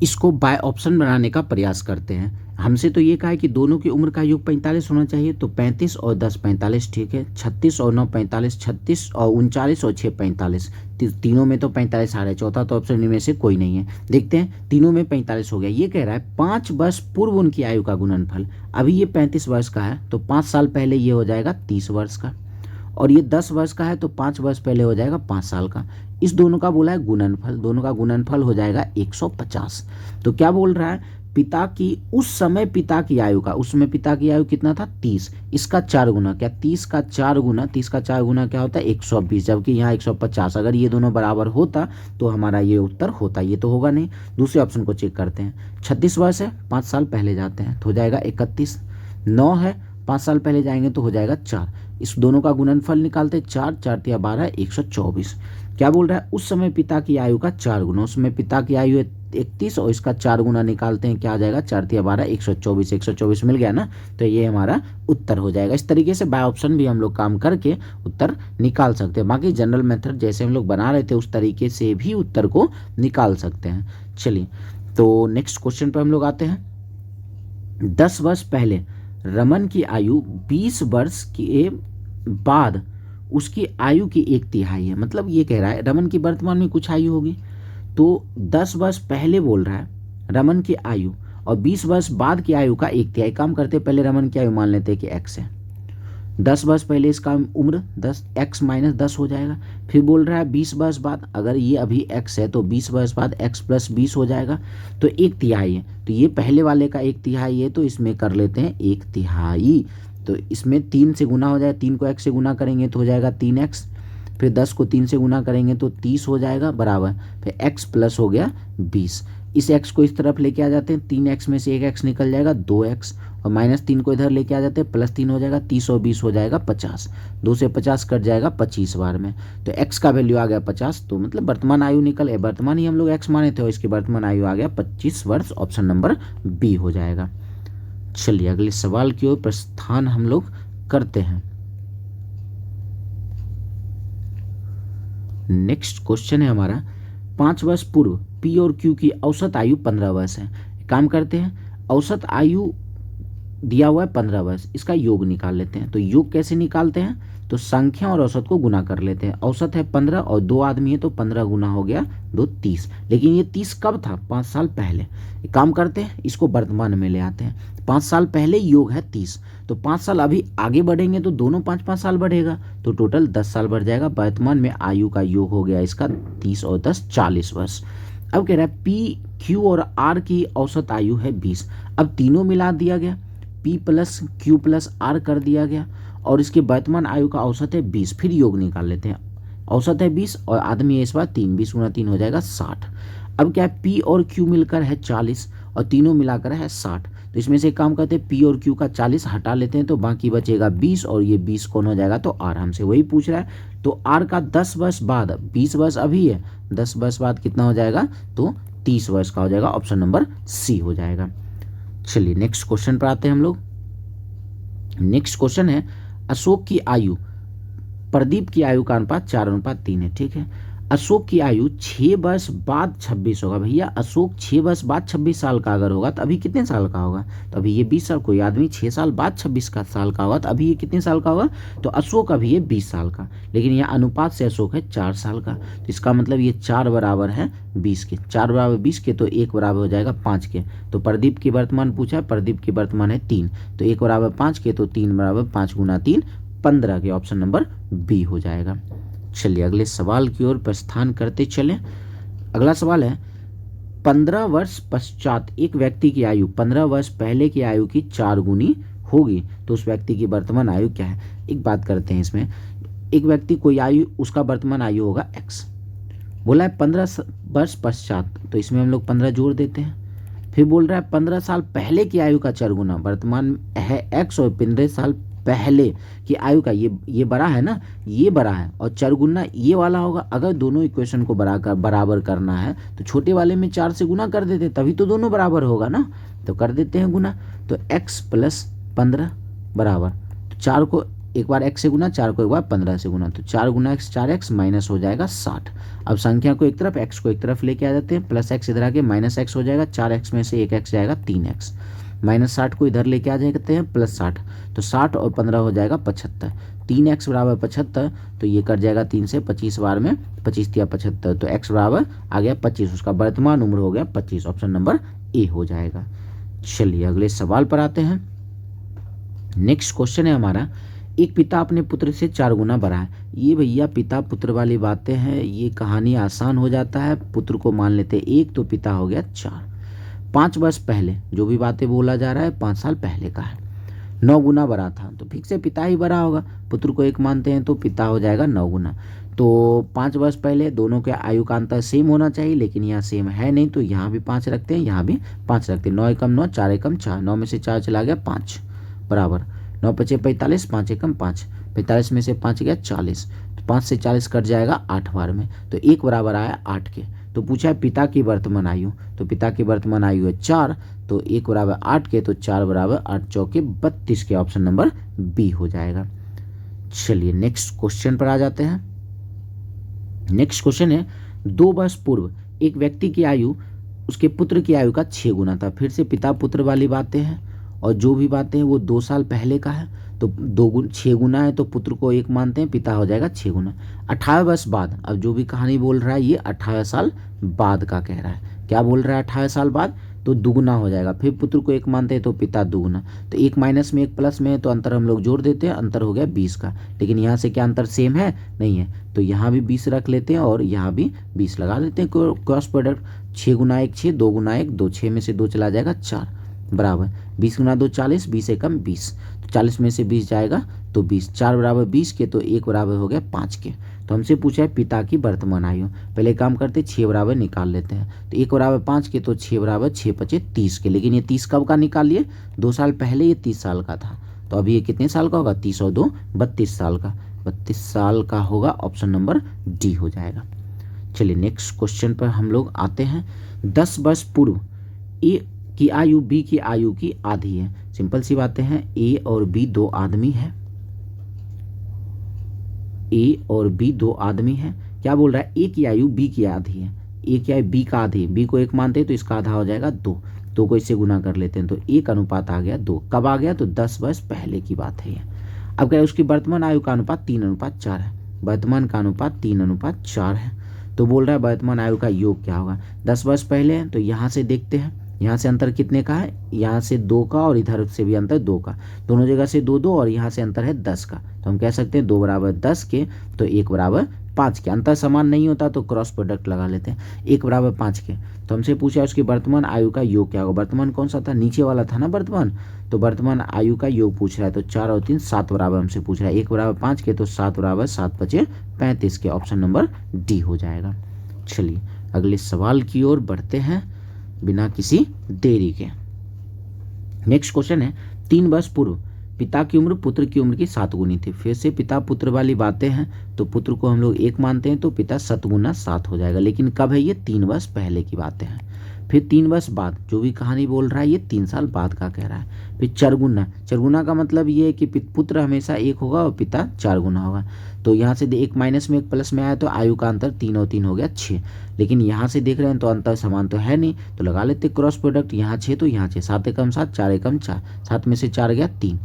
Speaker 1: इसको बाय ऑप्शन बनाने का प्रयास करते हैं। हमसे तो ये कहा है कि दोनों की उम्र का योग 45 होना चाहिए, तो 35 और 10 45, ठीक है। 36 और 9 45, 36 और 39 और 6 45, तीनों में तो 45 आ रहा है, चौथा तो ऑप्शन इनमें से कोई नहीं है। देखते हैं, तीनों में 45 हो गया। ये कह रहा है 5 वर्ष पूर्व उनकी आयु का गुणनफल। अभी ये 35 वर्ष का है तो 5 साल पहले ये हो जाएगा 30 वर्ष का, और ये 10 वर्ष का है तो 5 वर्ष पहले हो जाएगा 5 साल का। इस दोनों का बोला है गुणनफल, दोनों का गुणनफल हो जाएगा 150। तो क्या बोल रहा है, पिता की उस समय पिता की आयु का, उस समय पिता की आयु कितना था 30, इसका 4 गुना, क्या 30 का 4 गुना, 30 का 4 गुना क्या होता है 120, जबकि यहाँ 150। अगर ये दोनों बराबर होता तो हमारा ये उत्तर होता, ये तो होगा नहीं। दूसरे ऑप्शन को चेक करते हैं। 36 वर्ष है, 5 साल पहले जाते हैं तो हो जाएगा 31। 9 है, 5 साल पहले जाएंगे तो हो जाएगा 4। इस दोनों का गुणनफल निकालते, 4 4 या 12 124। क्या बोल रहा है, उस समय पिता की आयु का 4 गुना, उस समय पिता की आयु है 31 और इसका 4 गुना निकालते हैं, क्या आ जाएगा 4 या 12 124। 124 मिल गया ना, तो ये हमारा उत्तर हो जाएगा। इस तरीके से बाय ऑप्शन भी हम लोग काम करके उत्तर निकाल सकते हैं। बाकी जनरल मेथड जैसे हम लोग बना रहे थे उस तरीके से भी उत्तर को निकाल सकते हैं। चलिए, तो नेक्स्ट क्वेश्चन पर हम लोग आते हैं। 10 वर्ष पहले रमन की आयु 20 वर्ष के बाद उसकी आयु की 1/3 है। मतलब ये कह रहा है रमन की वर्तमान में कुछ आयु होगी, तो 10 वर्ष पहले बोल रहा है रमन की आयु, और 20 वर्ष बाद की आयु का 1/3। काम करते पहले रमन की आयु मान लेते हैं कि x है। 10 वर्ष पहले इसका उम्र 10 x माइनस 10 हो जाएगा। फिर बोल रहा है 20 वर्ष बाद, अगर ये अभी x है तो 20 वर्ष बाद x प्लस 20 हो जाएगा, तो 1/3 है। तो ये पहले वाले का 1/3 है, तो इसमें कर लेते हैं 1/3। तो इसमें 3 से गुना हो जाएगा, 3 को x से गुना करेंगे तो हो जाएगा 3x, फिर 10 को 3 से गुना करेंगे तो 30 हो जाएगा बराबर, फिर x प्लस हो गया 20। इस x को इस तरफ लेके आ जाते हैं, 3x में से 1x निकल जाएगा 2x, और -3 को इधर लेके आ जाते हैं, +3 हो जाएगा, 30 और 20 हो जाएगा 50। 2 से 50 कट जाएगा 25 बार में, तो x का वैल्यू आ गया 50। तो मतलब वर्तमान आयु निकल है, वर्तमान ही हम लोग x माने थे और इसकी वर्तमान आयु आ गया 25 वर्ष। ऑप्शन नंबर बी हो जाएगा। चलिए अगले सवाल की ओर प्रस्थान हम लोग करते हैं। नेक्स्ट क्वेश्चन है हमारा, 5 वर्ष पूर्व P और Q की औसत आयु 15 वर्ष है। काम करते हैं, औसत आयु दिया हुआ है 15 वर्ष, इसका योग निकाल लेते हैं। तो योग कैसे निकालते हैं, तो संख्या और औसत को गुना कर लेते हैं। औसत है 15 और 2 आदमी है तो 15 गुना हो गया 2 30। लेकिन ये 30 कब था, 5 साल पहले। एक काम करते हैं, इसको वर्तमान में ले आते हैं। 5 साल पहले योग है 30, तो 5 साल अभी आगे बढ़ेंगे तो दोनों 5-5 साल बढ़ेगा, तो टोटल 10 साल बढ़ जाएगा। वर्तमान में आयु का योग हो गया इसका 30 और 10 40 वर्ष। अब कह रहा है P, Q और R की औसत आयु है 20। अब तीनों मिला दिया गया, P plus Q plus R कर दिया गया, और इसके वर्तमान आयु का औसत है 20। फिर योग निकाल लेते हैं, औसत है 20 और आदमी है इस बार 3, 20 गुना 3 हो जाएगा 60। अब क्या है, P और Q मिलकर है 40 और तीनों मिलाकर है 60। तो इसमें से एक काम करते हैं, P और Q का 40 हटा लेते हैं तो बाकी बचेगा 20, और ये 20 कौन हो जाएगा, तो R हमसे वही पूछ रहा है। तो R का 10 वर्ष बाद, 20 वर्ष अभी है, 10 वर्ष बाद कितना हो जाएगा, तो 30 वर्ष का हो जाएगा। ऑप्शन नंबर सी हो जाएगा। चलिए नेक्स्ट क्वेश्चन पर आते हैं हम लोग। नेक्स्ट क्वेश्चन है, अशोक की आयु प्रदीप की आयु का अनुपात 4:3 है। ठीक है, अशोक की आयु 6 वर्ष बाद 26 होगा। भैया अशोक 6 वर्ष बाद 26 साल का अगर होगा तो अभी कितने साल का होगा, तो अभी ये 20 साल। कोई आदमी 6 साल बाद 26 का साल का होगा तो अभी ये कितने साल का होगा, तो अशोक अभी ये 20 साल का। लेकिन यह अनुपात से अशोक है 4 साल का, तो इसका मतलब ये 4 बराबर है 20 के। 4 बराबर 20 के, तो 1 बराबर हो जाएगा 5 के। तो प्रदीप की वर्तमान पूछा है, प्रदीप की वर्तमान है 3, तो 1 बराबर 5 के, तो 3 बराबर 5 गुना 3 15 के। ऑप्शन नंबर बी हो जाएगा। चलिए अगले सवाल की ओर प्रस्थान करते चलें। अगला सवाल है, 15 वर्ष पश्चात एक व्यक्ति की आयु 15 वर्ष पहले की आयु की 4 गुनी होगी, तो उस व्यक्ति की वर्तमान आयु क्या है। एक बात करते हैं, इसमें एक व्यक्ति कोई आयु, उसका वर्तमान आयु होगा x। बोला है 15 वर्ष पश्चात, तो इसमें हम लोग 15 जोड़ देते हैं। फिर बोल रहा है 15 साल पहले की आयु का 4 गुना, वर्तमान है x और 15 साल पहले की आयु का, ये बड़ा है ना, ये बड़ा है, और 4 गुना ये वाला होगा। अगर दोनों इक्वेशन को बराबर करना है तो छोटे वाले में 4 से गुना कर देते, तभी तो दोनों बराबर होगा ना। तो कर देते हैं गुना, तो x प्लस 15 बराबर, तो 4 को एक बार x से गुना, 4 को एक बार 15 से गुना, तो 4 गुना x 4x माइनस हो जाएगा 60। अब संख्या को एक तरफ, x को एक तरफ लेके आ जाते हैं, प्लस x इधर आके माइनस x हो जाएगा, 4x में से 1x जाएगा 3x, माइनस 60 को इधर लेके आ जाते हैं प्लस 60, तो 60 और 15 हो जाएगा 75, 3x बराबर 75, तो ये कट जाएगा 3 से, 25 बार में 25 दिया 75, तो x बराबर आ गया 25, उसका वर्तमान उम्र हो गया 25, ऑप्शन नंबर ए हो जाएगा। चलिए अगले सवाल पर आते हैं। नेक्स्ट क्वेश्चन है हमारा, एक पिता अपने पुत्र से 4 गुना बड़ा है। ये भैया पिता पुत्र वाली बातें हैं, ये कहानी आसान हो जाता है। पुत्र को मान लेते 1, तो पिता हो गया 4। 5 वर्ष पहले, जो भी बातें बोला जा रहा है 5 साल पहले का है। 9 गुना बड़ा था, तो फिर से पिता ही बड़ा होगा। पुत्र को 1 मानते हैं तो पिता हो जाएगा 9 गुना। तो 5 वर्ष पहले, दोनों के आयु का अंतर सेम होना चाहिए, लेकिन यहाँ सेम है नहीं, तो यहाँ भी 5 रखते हैं, यहाँ भी 5 रखते हैं। 9 एकम 9, 4 एकम 4, 9 में से 4 चला गया 5 बराबर 9 पचे 45, 5 एकम 5, 45 में से 5 गया 40, तो 5 से 40 कट जाएगा 8 बार में, तो 1 बराबर आया 8 के। तो पूछा है पिता की वर्तमान आयु, तो पिता की वर्तमान आयु है 4, तो 1 बराबर 8 के, तो 4 बराबर 8 चौके 32 के, ऑप्शन नंबर बी हो जाएगा। चलिए नेक्स्ट क्वेश्चन पर आ जाते हैं। नेक्स्ट क्वेश्चन है, 2 वर्ष पूर्व एक व्यक्ति की आयु उसके पुत्र की आयु का 6 गुना था। फिर से पिता पुत्र वाली बातें हैं, और जो भी बातें हैं वो 2 साल पहले का है, तो 6 गुना है, तो पुत्र को 1 मानते हैं, पिता हो जाएगा 6 गुना। 18 वर्ष बाद, अब जो भी कहानी बोल रहा है ये 18 साल बाद का कह रहा है। क्या बोल रहा है 18 साल बाद, तो दुगुना हो जाएगा। फिर पुत्र को 1 मानते हैं तो पिता दुगुना, तो 1 माइनस में 1 प्लस में है, तो अंतर हम लोग जोड़ देते हैं, अंतर हो गया 20 का। लेकिन यहाँ से क्या अंतर सेम है, नहीं है, तो यहाँ भी 20 रख लेते हैं और यहाँ भी 20 लगा लेते हैं। क्रॉस प्रोडक्ट 6 गुना 1 6, 2 गुना 1 2, 6 में से 2 चला जाएगा 4 बराबर 20 गुना 2 40, 20 एकम 20, तो 40 में से 20 जाएगा तो 20, 4 बराबर 20 के, तो 1 बराबर हो गया 5 के। तो हमसे पूछा है पिता की वर्तमान आयु, पहले काम करते 6 बराबर निकाल लेते हैं, तो 1 बराबर 5 के, तो 6 बराबर 6 पचे 30 के। लेकिन ये 30 कब का निकाल लिए, 2 साल पहले ये 30 साल का था, तो अभी ये कितने साल का होगा, 30 और 2 32 साल का, 32 साल का होगा, ऑप्शन नंबर डी हो जाएगा। चलिए नेक्स्ट क्वेश्चन पर हम लोग आते हैं। 10 वर्ष पूर्व ए की आयु बी की आयु की आधी है। सिंपल सी बातें हैं, ए और बी 2 आदमी है, ए और बी 2 आदमी है। क्या बोल रहा है, ए की आयु बी की आधी है, ए की आयु बी का आधी, बी को 1 मानते हैं तो इसका आधा हो जाएगा 2, 2 को इससे गुना कर लेते हैं, तो 1 अनुपात आ गया 2। कब आ गया, तो 10 वर्ष पहले की बात है ये। अब क्या है, उसकी वर्तमान आयु का अनुपात 3:4 है, वर्तमान का अनुपात 3:4 है। तो बोल रहा है वर्तमान आयु का योग क्या होगा। 10 वर्ष पहले है, तो यहाँ से देखते हैं, यहाँ से अंतर कितने का है, यहाँ से 2 का और इधर से भी अंतर 2 का, दोनों जगह से 2 2 और यहाँ से अंतर है 10 का, तो हम कह सकते हैं 2 बराबर 10 के, तो 1 बराबर 5 के। अंतर समान नहीं होता तो क्रॉस प्रोडक्ट लगा लेते हैं, 1 बराबर 5 के। तो हमसे पूछा उसकी वर्तमान आयु का योग क्या होगा। वर्तमान कौन सा था, नीचे वाला था ना वर्तमान, तो वर्तमान आयु का योग पूछ रहा है, तो 4 और 3 7 बराबर हमसे पूछ रहा है, 1 बराबर 5 के, तो 7 बराबर 7 पचे 35 के, ऑप्शन नंबर डी हो जाएगा। चलिए अगले सवाल की ओर बढ़ते हैं बिना किसी देरी के। नेक्स्ट क्वेश्चन है, 3 वर्ष पूर्व पिता की उम्र पुत्र की उम्र की 7 गुनी थी। फिर से पिता पुत्र वाली बातें हैं, तो पुत्र को हम लोग 1 मानते हैं तो पिता 7 गुना 7 हो जाएगा। लेकिन कब है, ये 3 वर्ष पहले की बातें हैं। फिर 3 वर्ष बाद, जो भी कहानी बोल रहा है ये 3 साल बाद का कह रहा है। फिर 4 गुना, 4 गुना का मतलब ये है कि पुत्र हमेशा 1 होगा और पिता 4 गुना होगा। तो यहाँ से 1 माइनस में 1 प्लस में आया, तो आयु का अंतर 3 और 3 हो गया 6। लेकिन यहाँ से देख रहे हैं तो अंतर समान तो है नहीं, तो लगा लेते क्रॉस प्रोडक्ट, यहाँ 6 तो यहाँ 6, 7 एकम 7, 4 एकम 4, 7 में से 4 गया 3,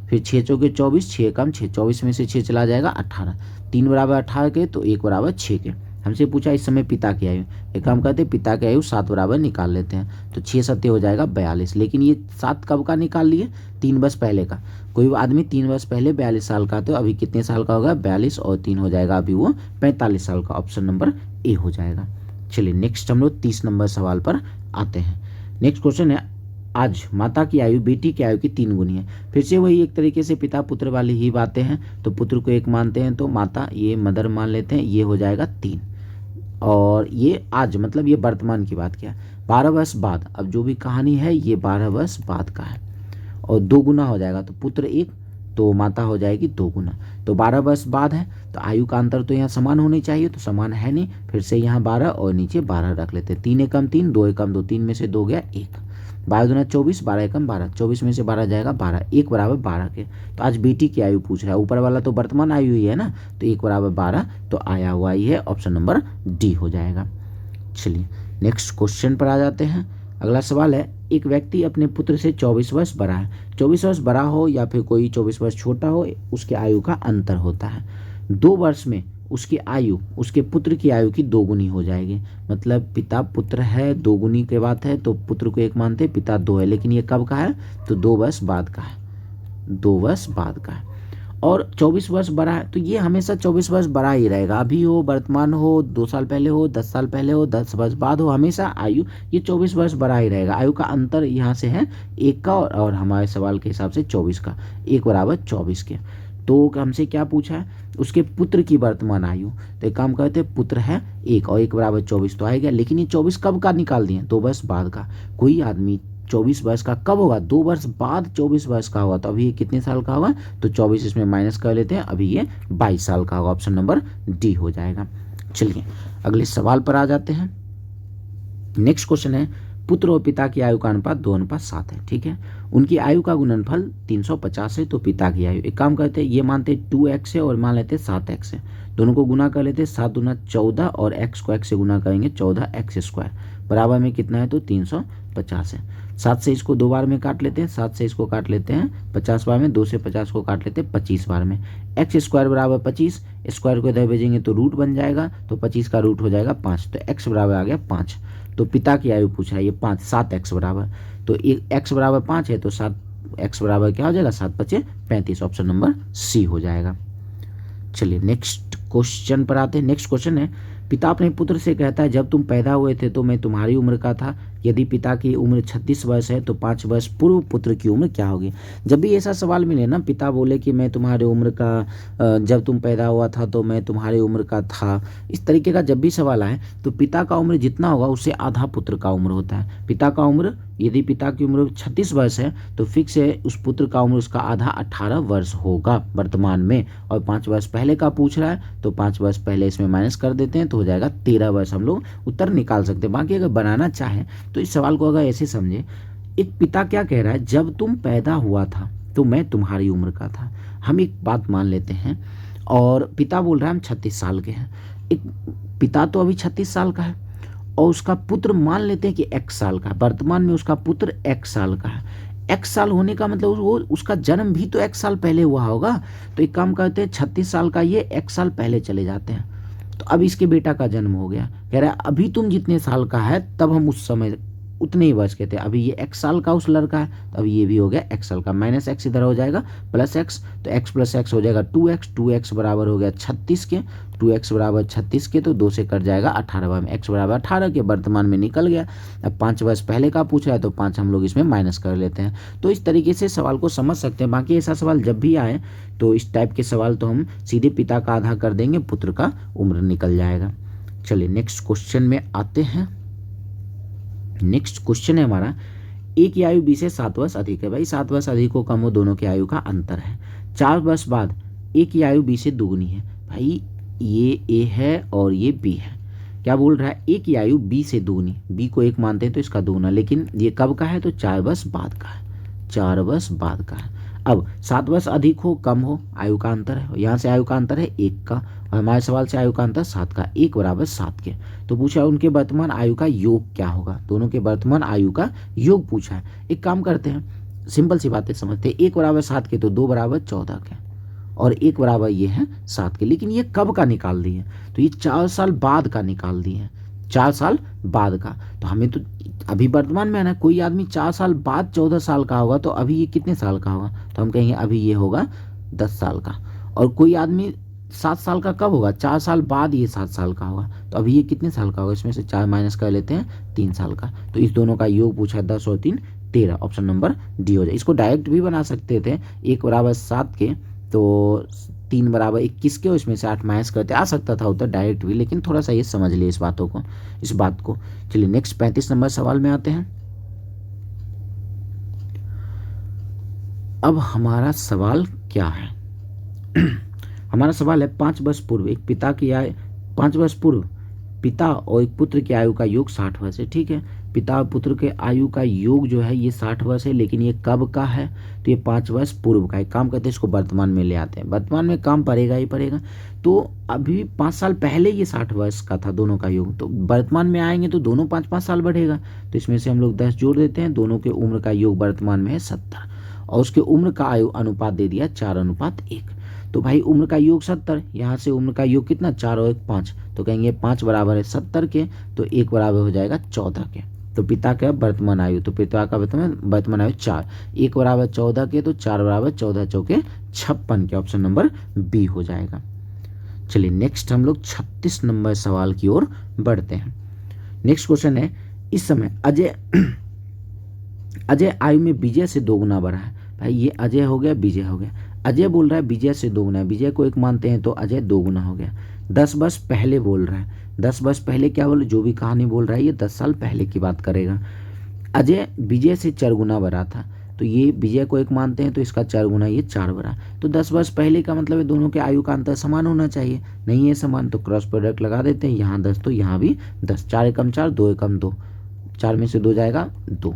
Speaker 1: फिर 6 चौके 24, 6 एकम 6, 24 में से 6 चला जाएगा 18, 3 बराबर 18 के, तो 1 बराबर 6 के। हमसे पूछा इस समय पिता की आयु, एक काम करते पिता की आयु 7 बराबर निकाल लेते हैं, तो 6 सत्ते हो जाएगा 42। लेकिन ये 7 कब का निकाल लिए, 3 वर्ष पहले का। कोई आदमी 3 वर्ष पहले 42 साल का, तो अभी कितने साल का होगा, 42 और 3 हो जाएगा, अभी वो 45 साल का, ऑप्शन नंबर ए हो जाएगा। चलिए नेक्स्ट हम लोग 30 नंबर सवाल पर आते हैं। नेक्स्ट क्वेश्चन है, आज माता की आयु बेटी की आयु की 3 गुनी है। फिर से वही एक तरीके से पिता पुत्र वाली ही बातें हैं, तो पुत्र को 1 मानते हैं तो माता ये मदर मान लेते हैं, ये हो जाएगा 3, और ये आज मतलब ये वर्तमान की बात क्या है, 12 वर्ष बाद। अब जो भी कहानी है ये 12 वर्ष बाद का है, और 2 गुना हो जाएगा, तो पुत्र 1 तो माता हो जाएगी 2 गुना। तो 12 वर्ष बाद है, तो आयु का अंतर तो यहाँ समान होनी चाहिए, तो समान है नहीं, फिर से यहाँ 12 और नीचे 12 रख लेते हैं। 3 एकम 3, 2 एकम 2, 3 में से 2 गया 1, 12 दूना 24, 12 एकम 12, 24 में से 12 जाएगा 12, 1 बराबर 12 के। तो आज बेटी की आयु पूछ रहा है, ऊपर वाला तो वर्तमान आयु ही है ना, तो 1 बराबर 12, तो आया हुआ ही है, ऑप्शन नंबर डी हो जाएगा। चलिए नेक्स्ट क्वेश्चन पर आ जाते हैं। अगला सवाल है, एक व्यक्ति अपने पुत्र से 24 वर्ष बड़ा है। 24 वर्ष बड़ा हो या फिर कोई 24 वर्ष छोटा हो, उसके आयु का अंतर होता है। 2 वर्ष में उसकी आयु उसके पुत्र की आयु की 2 गुनी हो जाएगी। मतलब पिता पुत्र है, 2 गुनी के बात है, तो पुत्र को 1 मानते, पिता 2 है, लेकिन ये कब का है, तो 2 वर्ष बाद का है, 2 वर्ष बाद का है। और 24 वर्ष बड़ा है, तो ये हमेशा 24 वर्ष बड़ा ही रहेगा, अभी हो, वर्तमान हो, 2 साल पहले हो, 10 साल पहले हो, 10 वर्ष बाद हो, हमेशा आयु ये 24 वर्ष बड़ा ही रहेगा। आयु का अंतर यहाँ से है 1 का, और हमारे सवाल के हिसाब से 24 का, 1 बराबर 24 के। तो हमसे क्या पूछा है, उसके पुत्र की वर्तमान आयु, तो एक काम करते हैं, पुत्र है 1 और 1 बराबर 24 तो आएगा, लेकिन ये 24 कब का निकाल दिए, 2 वर्ष बाद का। कोई आदमी 24 वर्ष का कब होगा, 2 वर्ष बाद 24 वर्ष का होगा, तो अभी ये कितने साल का होगा, तो 24 इसमें माइनस कर लेते हैं, अभी ये 22 साल का होगा, ऑप्शन नंबर डी हो जाएगा। चलिए अगले सवाल पर आ जाते हैं। नेक्स्ट क्वेश्चन है, पुत्र और पिता की आयु का अनुपात 2:7 है, ठीक है। उनकी आयु का गुणनफल 350 है, तो पिता की आयु, एक काम करते हैं, ये मानते 2x है और मान लेते 7x है, दोनों को गुना कर लेते, 7 दूना 14 और x को x से गुना करेंगे 14x² बराबर में कितना है, तो 350 है। 7 से इसको 2 बार में काट लेते हैं, 7 से इसको काट लेते हैं 50 बार में, 2 से 50 को काट लेते हैं 25 बार में। x² बराबर 25, स्क्वायर को इधर भेजेंगे तो रूट बन जाएगा, तो 25 का रूट हो जाएगा 5, तो x बराबर आ गया 5। तो पिता की आयु पूछा है, ये 5, 7x बराबर, तो x बराबर 5 है, तो 7x बराबर क्या हो जाएगा, 7 × 5 = 35, ऑप्शन नंबर सी हो जाएगा। चलिए नेक्स्ट क्वेश्चन पर आते हैं। नेक्स्ट क्वेश्चन है, पिता अपने पुत्र से कहता है, जब तुम पैदा हुए थे तो मैं तुम्हारी उम्र का था। यदि पिता की उम्र 36 वर्ष है तो 5 वर्ष पूर्व पुत्र की उम्र क्या होगी। जब भी ऐसा सवाल मिले ना, पिता बोले कि मैं तुम्हारी उम्र का, जब तुम पैदा हुआ था तो मैं तुम्हारी उम्र का था, इस तरीके का जब भी सवाल आए तो पिता का उम्र जितना होगा उससे आधा पुत्र का उम्र होता है। पिता का उम्र, यदि पिता की उम्र 36 वर्ष है तो फिक्स है उस पुत्र का उम्र उसका आधा 18 वर्ष होगा वर्तमान में, और 5 वर्ष पहले का पूछ रहा है तो 5 वर्ष पहले इसमें माइनस कर देते हैं, तो हो जाएगा 13 वर्ष। हम लोग उत्तर निकाल सकते हैं। बाकी अगर बनाना चाहें तो इस सवाल को अगर ऐसे समझे, एक पिता क्या कह रहा है, जब तुम पैदा हुआ था तो मैं तुम्हारी उम्र का था। हम एक बात मान लेते हैं, और पिता बोल रहा है हम 36 साल के हैं, एक पिता तो अभी 36 साल का है और उसका पुत्र मान लेते हैं कि x साल का है, वर्तमान में उसका पुत्र x साल का है। x साल होने का मतलब वो उसका जन्म भी तो x साल पहले हुआ होगा, तो एक काम करते हैं 36 साल का ये x साल पहले चले जाते हैं, तो अब इसके बेटा का जन्म हो गया। कह रहा है अभी तुम जितने साल का है तब हम उस समय उतने ही वर्ष के थे, अभी ये x साल का उस लड़का है, तो अभी ये भी हो गया x साल का, माइनस x इधर हो जाएगा प्लस x, तो x प्लस x हो जाएगा 2x, 2x बराबर हो गया 36 के, 2x बराबर 36 के, तो 2 से कट जाएगा 18 बार में, x बराबर 18 के, वर्तमान में निकल गया। अब 5 वर्ष पहले का पूछ रहा है तो 5 हम लोग इसमें माइनस कर लेते हैं। तो इस तरीके से सवाल को समझ सकते हैं। बाकी ऐसा सवाल जब भी आए तो इस टाइप के सवाल तो हम सीधे पिता का आधा कर देंगे, पुत्र का उम्र निकल जाएगा। चलिए नेक्स्ट क्वेश्चन में आते हैं। नेक्स्ट क्वेश्चन है हमारा, एक की आयु 20 से 7 वर्ष अधिक है। भाई 7 वर्ष अधिक हो कम हो, दोनों की आयु का अंतर है। 4 वर्ष बाद एक की आयु 20 से दुगुनी है। भाई ये ए है और ये बी है। क्या बोल रहा है, एक की आयु 20 से दुगुनी, बी को 1 मानते हैं तो इसका दुगुना, लेकिन ये कब का है, तो 4 वर्ष बाद का है, 4 वर्ष बाद का है। अब 7 वर्ष अधिक हो कम हो, आयु का अंतर है, यहाँ से आयु का अंतर है 1 का, और हमारे सवाल से आयु का अंतर 7 का, 1 बराबर 7 के। तो पूछा है उनके वर्तमान आयु का योग क्या होगा, दोनों के वर्तमान आयु का योग पूछा है। एक काम करते हैं, सिंपल सी बातें समझते हैं। 1 बराबर 7 के तो 2 बराबर 14 के, और 1 बराबर ये है 7 के, लेकिन ये कब का निकाल दिए, तो ये 4 साल बाद का निकाल दिए, 4 साल बाद का। तो हमें तो अभी वर्तमान में है ना, कोई आदमी 4 साल बाद 14 साल का होगा तो अभी ये कितने साल का होगा, तो हम कहेंगे अभी ये होगा 10 साल का। और कोई आदमी 7 साल का कब होगा, 4 साल बाद ये 7 साल का होगा, तो अभी ये कितने साल का होगा, इसमें से 4 माइनस कर लेते हैं 3 साल का। तो इस दोनों का योग पूछा 10 और 3 13, ऑप्शन नंबर डी हो जाए। इसको डायरेक्ट भी बना सकते थे, 1 बराबर 7 के तो 3 बराबर 21 के, इसमें से 8 माइनस करते, आ सकता था उत्तर डायरेक्ट भी, लेकिन थोड़ा सा ये समझ लिए इस बात को। चलिए नेक्स्ट 35 नंबर सवाल में आते हैं। अब हमारा सवाल क्या है हमारा सवाल है 5 वर्ष पूर्व एक पिता की आयु 5 वर्ष पूर्व पिता और एक पुत्र की आयु का योग 60 वर्ष है। ठीक है, पिता और पुत्र के आयु का योग जो है ये 60 वर्ष है, लेकिन ये कब का है, तो ये 5 वर्ष पूर्व का है। काम करते हैं इसको वर्तमान में ले आते हैं, वर्तमान में काम पड़ेगा ही पड़ेगा। तो अभी 5 साल पहले ये 60 वर्ष का था दोनों का योग, तो वर्तमान में आएंगे तो दोनों 5-5 साल बढ़ेगा, तो इसमें से हम लोग 10 जोड़ देते हैं। दोनों के उम्र का योग वर्तमान में है 70 और उसके उम्र का आयु अनुपात दे दिया 4:1। तो भाई उम्र का योग 70, यहाँ से उम्र का योग कितना 4 और 1 5, तो कहेंगे 5 बराबर है 70 के, तो 1 बराबर हो जाएगा 14 के। तो पिता का वर्तमान आयु, तो पिता का वर्तमान आयु 4, 1 बराबर 14 के, तो 4 बराबर 14 चौके 56 के, ऑप्शन नंबर बी हो जाएगा। चलिए नेक्स्ट हम लोग 36 नंबर सवाल की ओर बढ़ते हैं। नेक्स्ट क्वेश्चन है, इस समय अजय आयु में विजय से 2 गुना बढ़ा है। भाई ये अजय हो गया, विजय हो गया। अजय बोल रहा है विजय से 2 गुना है, विजय को 1 मानते हैं तो अजय 2 गुना हो गया। 10 वर्ष पहले बोल रहा है, 10 वर्ष पहले क्या बोले, जो भी कहानी बोल रहा है ये 10 साल पहले की बात करेगा। अजय विजय से 4 गुना बढ़ा था, तो ये विजय को 1 मानते हैं तो इसका 4 गुना, ये 4 बढ़ा। तो 10 वर्ष पहले का मतलब है दोनों के आयु का अंतर समान होना चाहिए, नहीं है समान, तो क्रॉस प्रोडक्ट लगा देते हैं। यहाँ 10 तो यहाँ भी 10, 4 एकम 4, 2 एकम 2, 4 में से 2 जाएगा 2,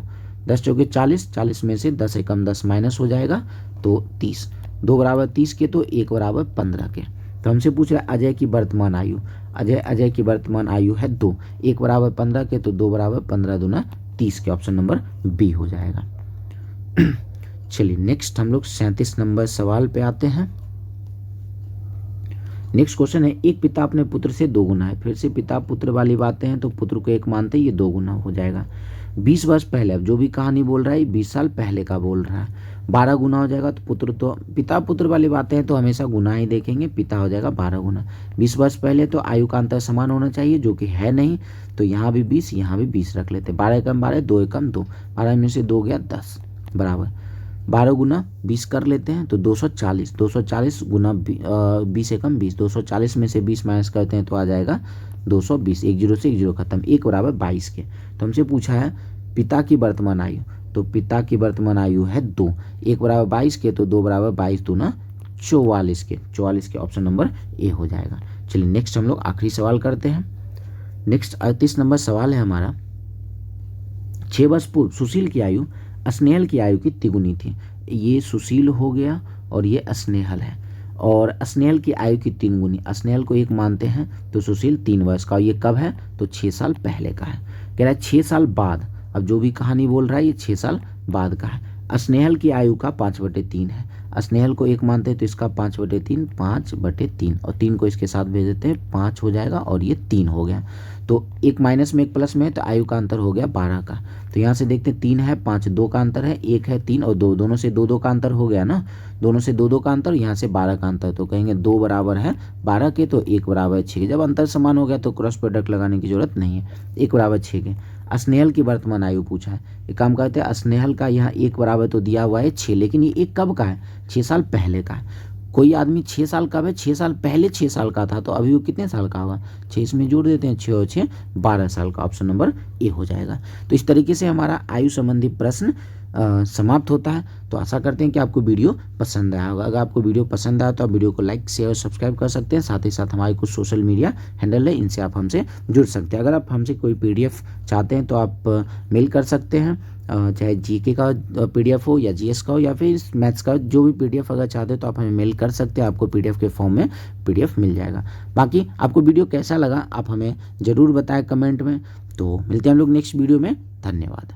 Speaker 1: 10 चौके 40, 40 में से 10 एकम 10 माइनस हो जाएगा तो 30, 2 बराबर 30 के, तो 1 बराबर 15 के। तो हमसे पूछ रहा है अजय की वर्तमान आयु, अजय की वर्तमान आयु है 2, 1 बराबर 15 के, तो 2 बराबर 15 दूना 30 के, ऑप्शन नंबर बी हो जाएगा। चलिए नेक्स्ट हम लोग 37 नंबर सवाल पे आते हैं। नेक्स्ट क्वेश्चन है, एक पिता अपने पुत्र से 2 गुना है। फिर से पिता पुत्र वाली बातें हैं, तो पुत्र को 1 मानते हैं, ये 2 गुना हो जाएगा। 20 वर्ष पहले, अब जो भी कहानी बोल रहा है 20 साल पहले का बोल रहा है, 12 गुना हो जाएगा। तो पुत्र, तो पिता पुत्र वाली बातें हैं तो हमेशा गुना ही देखेंगे, पिता हो जाएगा 12 गुना। 20 वर्ष पहले तो आयु का अंतर समान होना चाहिए, जो कि है नहीं, तो यहाँ भी 20, यहाँ भी 20 रख लेते। 12 एकम 12, 2 एकम 2, 12 में से 2 गया 10 बराबर 12 गुना 20 कर लेते हैं, तो 240, 240 गुना 20 एकम 20, 240 में से 20 माइनस करते हैं तो आ जाएगा 220, 1 जीरो से 1 जीरो खत्म, 1 बराबर 22 के। तो हमसे पूछा है पिता की वर्तमान आयु, तो पिता की वर्तमान आयु है 2, 1 बराबर 22 के, तो 2 बराबर 22 दूना 44 के, 44 के, ऑप्शन नंबर ए हो जाएगा। चलिए नेक्स्ट हम लोग आखिरी सवाल करते हैं। नेक्स्ट 38 नंबर सवाल है हमारा, 6 वर्ष पूर्व सुशील की आयु स्नेहल की आयु की तिगुनी थी। ये सुशील हो गया और ये स्नेहल है, और स्नेहल की आयु की 3 गुनी। स्नेहल को 1 मानते हैं तो सुशील 3 वर्ष का, और ये कब है, तो 6 साल पहले का है। कह रहा है 6 साल बाद, अब जो भी कहानी बोल रहा है ये 6 साल बाद का है। स्नेहल की आयु का 5/3 है, स्नेहल को 1 मानते हैं तो इसका 5/3, 5/3, और 3 को इसके साथ भेज देते हैं, 5 हो जाएगा और ये 3 हो गया। तो 1 माइनस में 1 प्लस में है, तो आयु का अंतर हो गया 12 का। तो यहाँ से देखते हैं 3 है 5, 2 का अंतर है, 1 है 3 और 2, दोनों से 2-2 का अंतर हो गया ना, दोनों से 2-2 का अंतर, यहाँ से 12 का अंतर, तो कहेंगे 2 बराबर है 12 के, तो 1 बराबर 6 के। जब अंतर समान हो गया तो क्रॉस प्रोडक्ट लगाने की जरूरत नहीं है, 1 बराबर 6 के। स्नेहल की वर्तमान आयु पूछा है, एक काम करते हैं, स्नेहल का यहाँ 1 बराबर तो दिया हुआ है 6, लेकिन ये 1 कब का है, 6 साल पहले का है। कोई आदमी 6 साल कब है, 6 साल पहले 6 साल का था, तो अभी वो कितने साल का होगा, 6 इसमें जोड़ देते हैं, 6 और 6 12 साल का, ऑप्शन नंबर ए हो जाएगा। तो इस तरीके से हमारा आयु संबंधी प्रश्न समाप्त होता है। तो आशा करते हैं कि आपको वीडियो पसंद आया होगा। अगर आपको वीडियो पसंद आया तो आप वीडियो को लाइक शेयर और सब्सक्राइब कर सकते हैं। साथ ही साथ हमारे कुछ सोशल मीडिया हैंडल है, इनसे आप हमसे जुड़ सकते हैं। अगर आप हमसे कोई PDF चाहते हैं तो आप मेल कर सकते हैं, चाहे GK का PDF हो या GS का हो या फिर मैथ्स का, जो भी PDF अगर चाहते हैं तो आप हमें मेल कर सकते हैं, आपको PDF के फॉर्म में PDF मिल जाएगा। बाकी आपको वीडियो कैसा लगा आप हमें ज़रूर बताएं कमेंट में। तो मिलते हैं हम लोग नेक्स्ट वीडियो में, धन्यवाद।